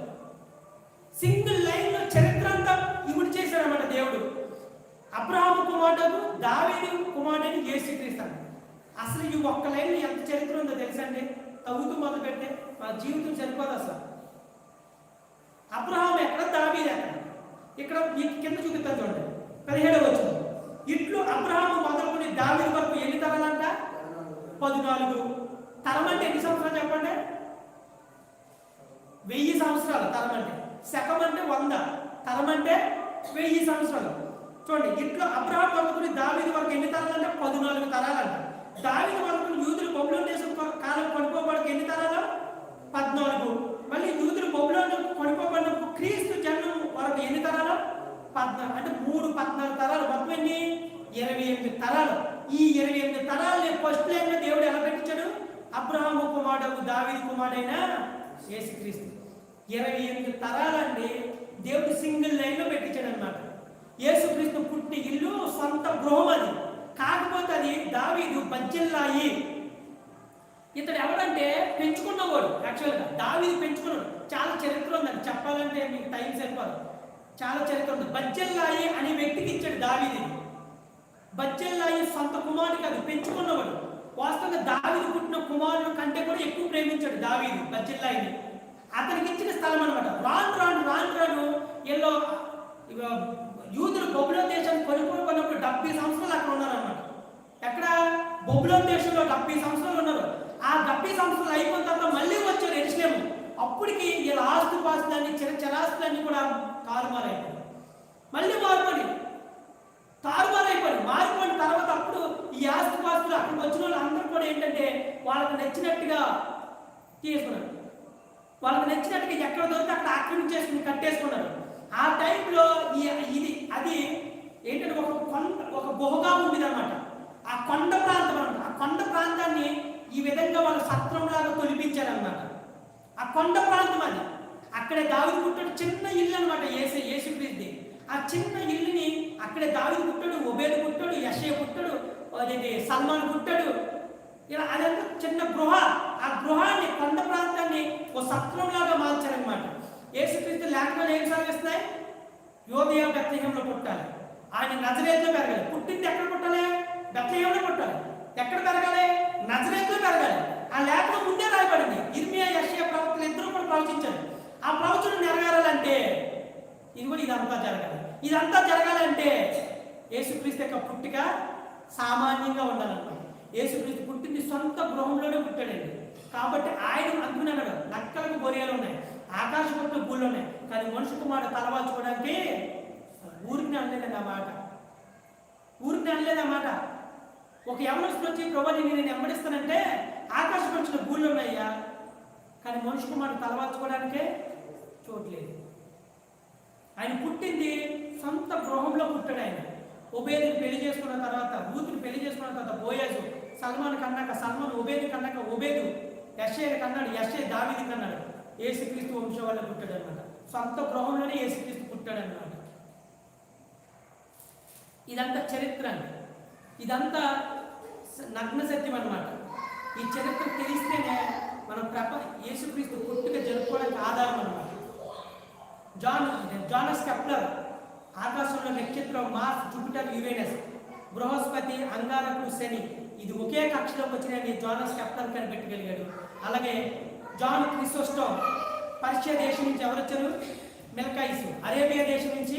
S2: సింగిల్ లైన్ లో చరిత్ర అంతా ఇవిడి చేశాడన్నమాట దేవుడు. అబ్రహాము కుమారుడు దావీదు కుమారుడైన యేసుక్రీస్తు. అసలు ఈ ఒక్క లైన్ ఎంత చరిత్ర ఉందో తెలుసండి? తవ్వుతూ మొదలు పెడితే మన జీవితం సరిపోదు అసలు. అబ్రహాం ఎక్కడ, దావీదు ఎక్కడ? ఇక్కడ మీకు కింద చూపిస్తాను చూడండి, 17వ వచనం. ఇట్లు అబ్రహాము మొదలుకొని దావీదు వరకు ఎన్ని తరాలంట? 14. తరం అంటే ఎన్ని సంవత్సరాలు చెప్పండి? 1000 సంవత్సరాలు తరం అంటే. శకం అంటే 100, తరం అంటే 1000 సంవత్సరాలు. చూడండి, ఇట్లా అబ్రహాం మొదలుకొని దావీదు వరకు ఎన్ని తరాలంటే? 14 తరాలంట. దావీదు వరకు యూదులు బబులోను దేశం కాలం కొనుక్కోబడికి ఎన్ని తరాలు? 14. మళ్ళీ యూదులు బబులోను కొనుక్కోబడిన క్రీస్తు జన్మం వరకు ఎన్ని తరాలు? 14. అంటే 14 తరాలు. మొత్తం ఎన్ని? 28 తరాలు. ఈ 28 తరాలని ఫస్ట్ లైన్ లో దేవుడు ఎలా పెట్టించాడు? అబ్రహాము కుమారుడు దావీదు కుమారుడైన యేసుక్రీస్తు. 28 తరాలండి దేవుడు సింగిల్ లైన్ లో పెట్టించాడు అనమాట. యేసుక్రీస్తు పుట్టిన ఇల్లు సొంత గృహం అది. కాకపోతే అది దావీదు బర్జిల్లాయి. ఇతడు ఎవరంటే పెంచుకున్నవాడు. యాక్చువల్గా దావీదు పెంచుకున్నాడు. చాలా చరిత్ర ఉందండి, చెప్పాలంటే మీకు టైం సరిపోదు, చాలా చరిత్ర ఉంది. బర్జిల్లాయి అనే వ్యక్తికి ఇచ్చాడు దావీదు. బర్జిల్లాయి సొంత కుమారుడు కాదు, పెంచుకున్నవాడు. వాస్తవంగా దావీదు పుట్టిన కుమారుడు కంటే కూడా ఎక్కువ ప్రేమించాడు దావీదు బర్జిల్లాయిని. అతనికి ఇచ్చిన స్థలం అనమాట. రాను ఎల్లో యూదులు బబులోను దేశాన్ని కొనుక్కున్నప్పుడు 70 సంవత్సరాలు అక్కడ ఉన్నారన్నమాట. ఎక్కడ? బబులోను దేశంలో 70 సంవత్సరాలు ఉన్నారు. ఆ 70 సంవత్సరాలు అయిపోయిన తర్వాత మళ్ళీ వచ్చారు యెరూషలేము. అప్పటికి ఇలా ఆస్తుపాస్తులన్నీ చరాస్తులన్నీ కూడా తారుమారైపోయి, మళ్ళీ మారిపోయి తర్వాత అప్పుడు ఈ ఆస్తుపాస్తులు అక్కడికి వచ్చిన వాళ్ళు అందరూ కూడా ఏంటంటే వాళ్ళకి నచ్చినట్టుగా తీసుకున్నారు. వాళ్ళకి నచ్చినట్టుగా ఎక్కడ దొరికితే అక్కడ ఆక్రమించేసుకుని కట్టేసుకున్నారు. ఆ టైంలో అది ఏంటంటే ఒక గుహగా ఉండేది అనమాట. ఆ కొండ ప్రాంతం అనమాట. ఆ కొండ ప్రాంతాన్ని ఈ విధంగా వాళ్ళు సత్రంలాగా తొలిపించారనమాట. ఆ కొండ ప్రాంతం అది. అక్కడే దావీదు పుట్టాడు. చిన్న ఇల్లు అనమాట యేసుక్రీస్తుది. ఆ చిన్న ఇల్లుని అక్కడే దావీదు పుట్టాడు, ఓబేదు పుట్టాడు, యెషయా పుట్టాడు, సల్మాన్ పుట్టాడు. ఇలా అదంతా చిన్న గృహ. ఆ గృహాన్ని, కొండ ప్రాంతాన్ని ఓ సత్రంలాగా మార్చారనమాట. యేసుక్రీస్తు లేఖనాలు ఏం సాగిస్తున్నాయి? యోదయ బెత్లెహేంలో పుట్టాలి, ఆయన నజరేతులో పెరగాలి. పుట్టింది ఎక్కడ పుట్టాలి? బెత్లెహేంలో పుట్టాలి. ఎక్కడ పెరగాలి? నజరేతులో పెరగాలి. ఆ లేఖనం ముందే రాయబడింది. ఇర్మియా, యెషయా ప్రవక్తలు ఇద్దరు కూడా ప్రవచించారు. ఆ ప్రవచనం నెరవేరాలంటే ఇదంతా జరగాలంటే యేసుక్రీస్తు యొక్క పుట్టిక సామాన్యంగా ఉండాలన్నమాట. యేసుక్రీస్తు పుట్టింది సొంత గృహంలోనే పుట్టాడండి. కాబట్టి ఆయన అనుకున్నాడు, నక్కలకు బొరియలు ఉన్నాయి, ఆకాశ పట్ల గూళ్ళు ఉన్నాయి, కానీ మనుషు కుమారుడు తలవాల్చుకోవడానికి ఊరికి అనలేదండి ఆ మాట. ఊరికి అనలేదు ఆ మాట. ఒక యవనస్తుడు వచ్చి ప్రభుని నేను వెంబడిస్తానంటే ఆకాశ పక్షుల గూళ్ళు ఉన్నాయ్యా, కానీ మనుషు కుమారుడు తలవాల్చుకోవడానికే చోట్లేదు. ఆయన పుట్టింది సొంత గృహంలో పుట్టాడు. ఆయన ఓబేదుని పెళ్లి చేసుకున్న తర్వాత, రూతుని పెళ్లి చేసుకున్న తర్వాత బోయాజు, సల్మాన్ కన్నాక సల్మాన్ ఓబేదు కన్నాక ఓబేదు యెషయా కన్నాడు, యెషయా దావీదు కన్నాడు. యేసుక్రీస్తు వంశం వల్ల పుట్టాడు అనమాట. సొంత గృహంలోనే యేసుక్రీస్తు పుట్టాడు అనమాట. ఇదంతా చరిత్ర అండి. ఇదంతా నగ్న సత్యం అనమాట. ఈ చరిత్ర తెలిస్తేనే మనం యేసుక్రీస్తు పుట్టుక జరుపుకోవడానికి ఆధారం అన్నమాట. జానస్ కెప్లర్ ఆకాశంలో నక్షత్రం మార్స్, జూపిటర్, యురేనస్, బృహస్పతి, అంగారకుడు, శని ఇది ఒకే కక్షలోకి వచ్చినాయని జానస్ కెప్లర్ కనిపెట్టగలిగాడు. అలాగే జాన్ క్రిసోస్టోమ్ పర్షియా దేశం నుంచి ఎవరు వచ్చారు? మిల్కాయిస్. అరేబియా దేశం నుంచి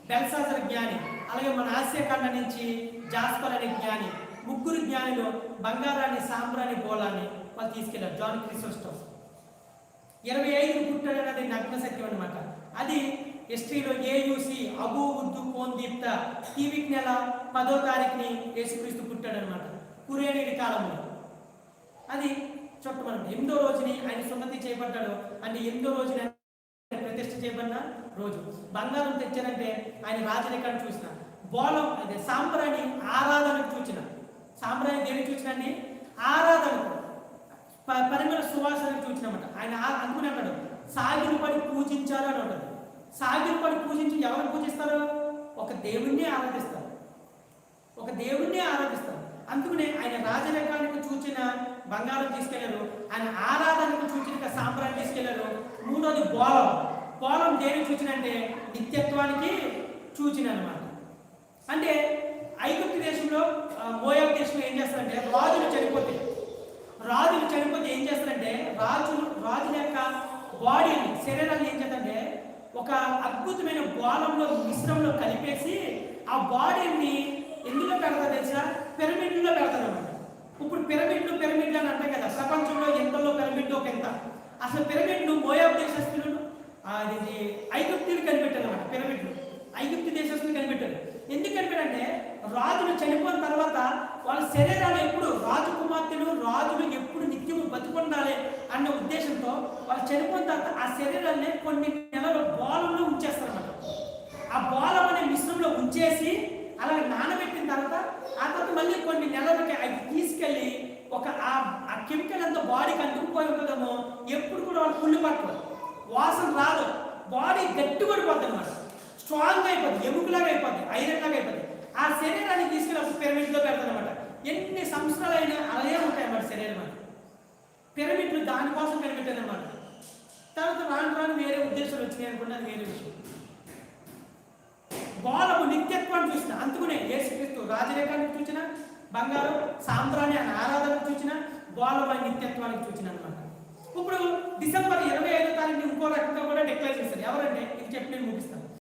S2: బెల్సాజర్ జ్ఞాని. అలాగే మన ఆసియా ఖండం నుంచి జాస్పర్ అనే జ్ఞాని. ముగ్గురు జ్ఞానిలో బంగారాన్ని, సాంబ్రాన్ని, గోళాన్ని వాళ్ళు తీసుకెళ్లారు. జాన్ క్రిసోస్టోమ్ 25 పుట్టాడు అనేది నగ్న సత్యం అనమాట. అది హిస్టరీలో ఏయుసి అబూ ఉద్దు కోందీప్త తీవిక్ నెల 10వ తారీఖుని యేసుక్రీస్తు పుట్టాడు అనమాట. కురేనీడి కాలంలో అది చుట్టమన్నమాట. 8వ రోజుని ఆయన సున్నతి చేయబడ్డాడు. అంటే 8వ రోజున ప్రతిష్ఠ చేయబడిన రోజు. బంగారం తెచ్చారంటే ఆయన రాజరికాన్ని చూసిన, బోలం అదే సాంబ్రాన్ని ఆరాధనకు చూచిన. సాంబ్రాన్ని దేనికి చూసినండి? ఆరాధనకు, పరిమళ సువాసనకు చూసినమాట. ఆయన అనుకుని అన్నాడు సాగిలు పడి పూజించారు అని ఉంటాడు. సాగిలు పడి పూజించి ఎవరిని పూజిస్తారు? ఒక దేవుణ్ణి ఆరాధిస్తారు, ఒక దేవుణ్ణి ఆరాధిస్తారు. అందుకనే ఆయన రాజరికానికి చూచిన బంగారం తీసుకెళ్లారు, ఆయన ఆరాధనకు చూచిన సాంబ్రాన్ని తీసుకెళ్లారు. మూడోది బోలం. బోలం దేనికి సూచనంటే నిత్యత్వానికి సూచన అనమాట. అంటే ఐగుప్తు దేశంలో, మోయాబు దేశంలో ఏం చేస్తారంటే రాజులు చనిపోతే ఏం చేస్తారంటే రాజుల యొక్క బాడీని, శరీరాన్ని ఏం చేస్తారంటే ఒక అద్భుతమైన బోలంలో మిశ్రమంలో కలిపేసి ఆ బాడీని ఎందులో పెడతారు తెలుసా? పిరమిడ్లో పెడతారు అనమాట. ఇప్పుడు పిరమిడ్లు అని అంటాయి కదా, ప్రపంచంలో ఎంతలో పిరమిడ్ ఒక ఎంత. అసలు పిరమిడ్లు మోయాబు దేశస్తులు అది ఐగుప్తులు కనిపెట్టారు అనమాట. పిరమిడ్లు ఐగుప్తు దేశస్తులు కనిపెట్టారు. ఎందుకు కనిపెట్టారంటే రాజులు చనిపోయిన తర్వాత వాళ్ళ శరీరాలు ఎప్పుడు రాజులు ఎప్పుడు నిత్యము బతుకుండాలి అన్న ఉద్దేశంతో వాళ్ళు చనిపోయిన తర్వాత ఆ శరీరాన్ని కొన్ని నెలలు బోలంలో ఉంచేస్తారన్నమాట. ఆ బోలం అనే మిశ్రమంలో ఉంచేసి అలాగే నానబెట్టిన తర్వాత ఆ తర్వాత మళ్ళీ కొన్ని నెలలకి అవి తీసుకెళ్ళి ఒక ఆ కెమికల్ అంతా బాడీకి అందుకుపోయి ఉంటుందేమో, ఎప్పుడు కూడా వాళ్ళు కుళ్ళు పట్టదు, వాసన రాదు, బాడీ గట్టి పడిపోద్ది అనమాట, స్ట్రాంగ్ అయిపోద్ది, ఎముకలాగా అయిపోద్ది, ఐరన్ లాగా అయిపోద్ది. ఆ శరీరాన్ని తీసుకెళ్ళి పిరమిడ్లో పెడతారు అనమాట. ఎన్ని సంవత్సరాలైనా అలాగే ఉంటాయి అన్నమాట శరీరం. పిరమిడ్లు దానికోసం కనిపెట్టారు అనమాట. తర్వాత రాను వేరే ఉద్దేశాలు వచ్చినాయి అనుకుంటే అది వేరే విషయం. బోలము నిత్యత్వాన్ని చూసిన, అందుకునే యేసుక్రీస్తు రాజరేఖానికి చూసిన, బంగారం సాంబ్రాన్ని ఆయన ఆరాధనకు చూసిన, బోలము నిత్యత్వానికి చూసిన అనమాట. ఇప్పుడు డిసెంబర్ 25వ తారీఖు ఇంకో రకంగా కూడా డిక్లేర్ చేస్తారు. ఎవరంటే ఇది చెప్పి నేను ముగిస్తాను.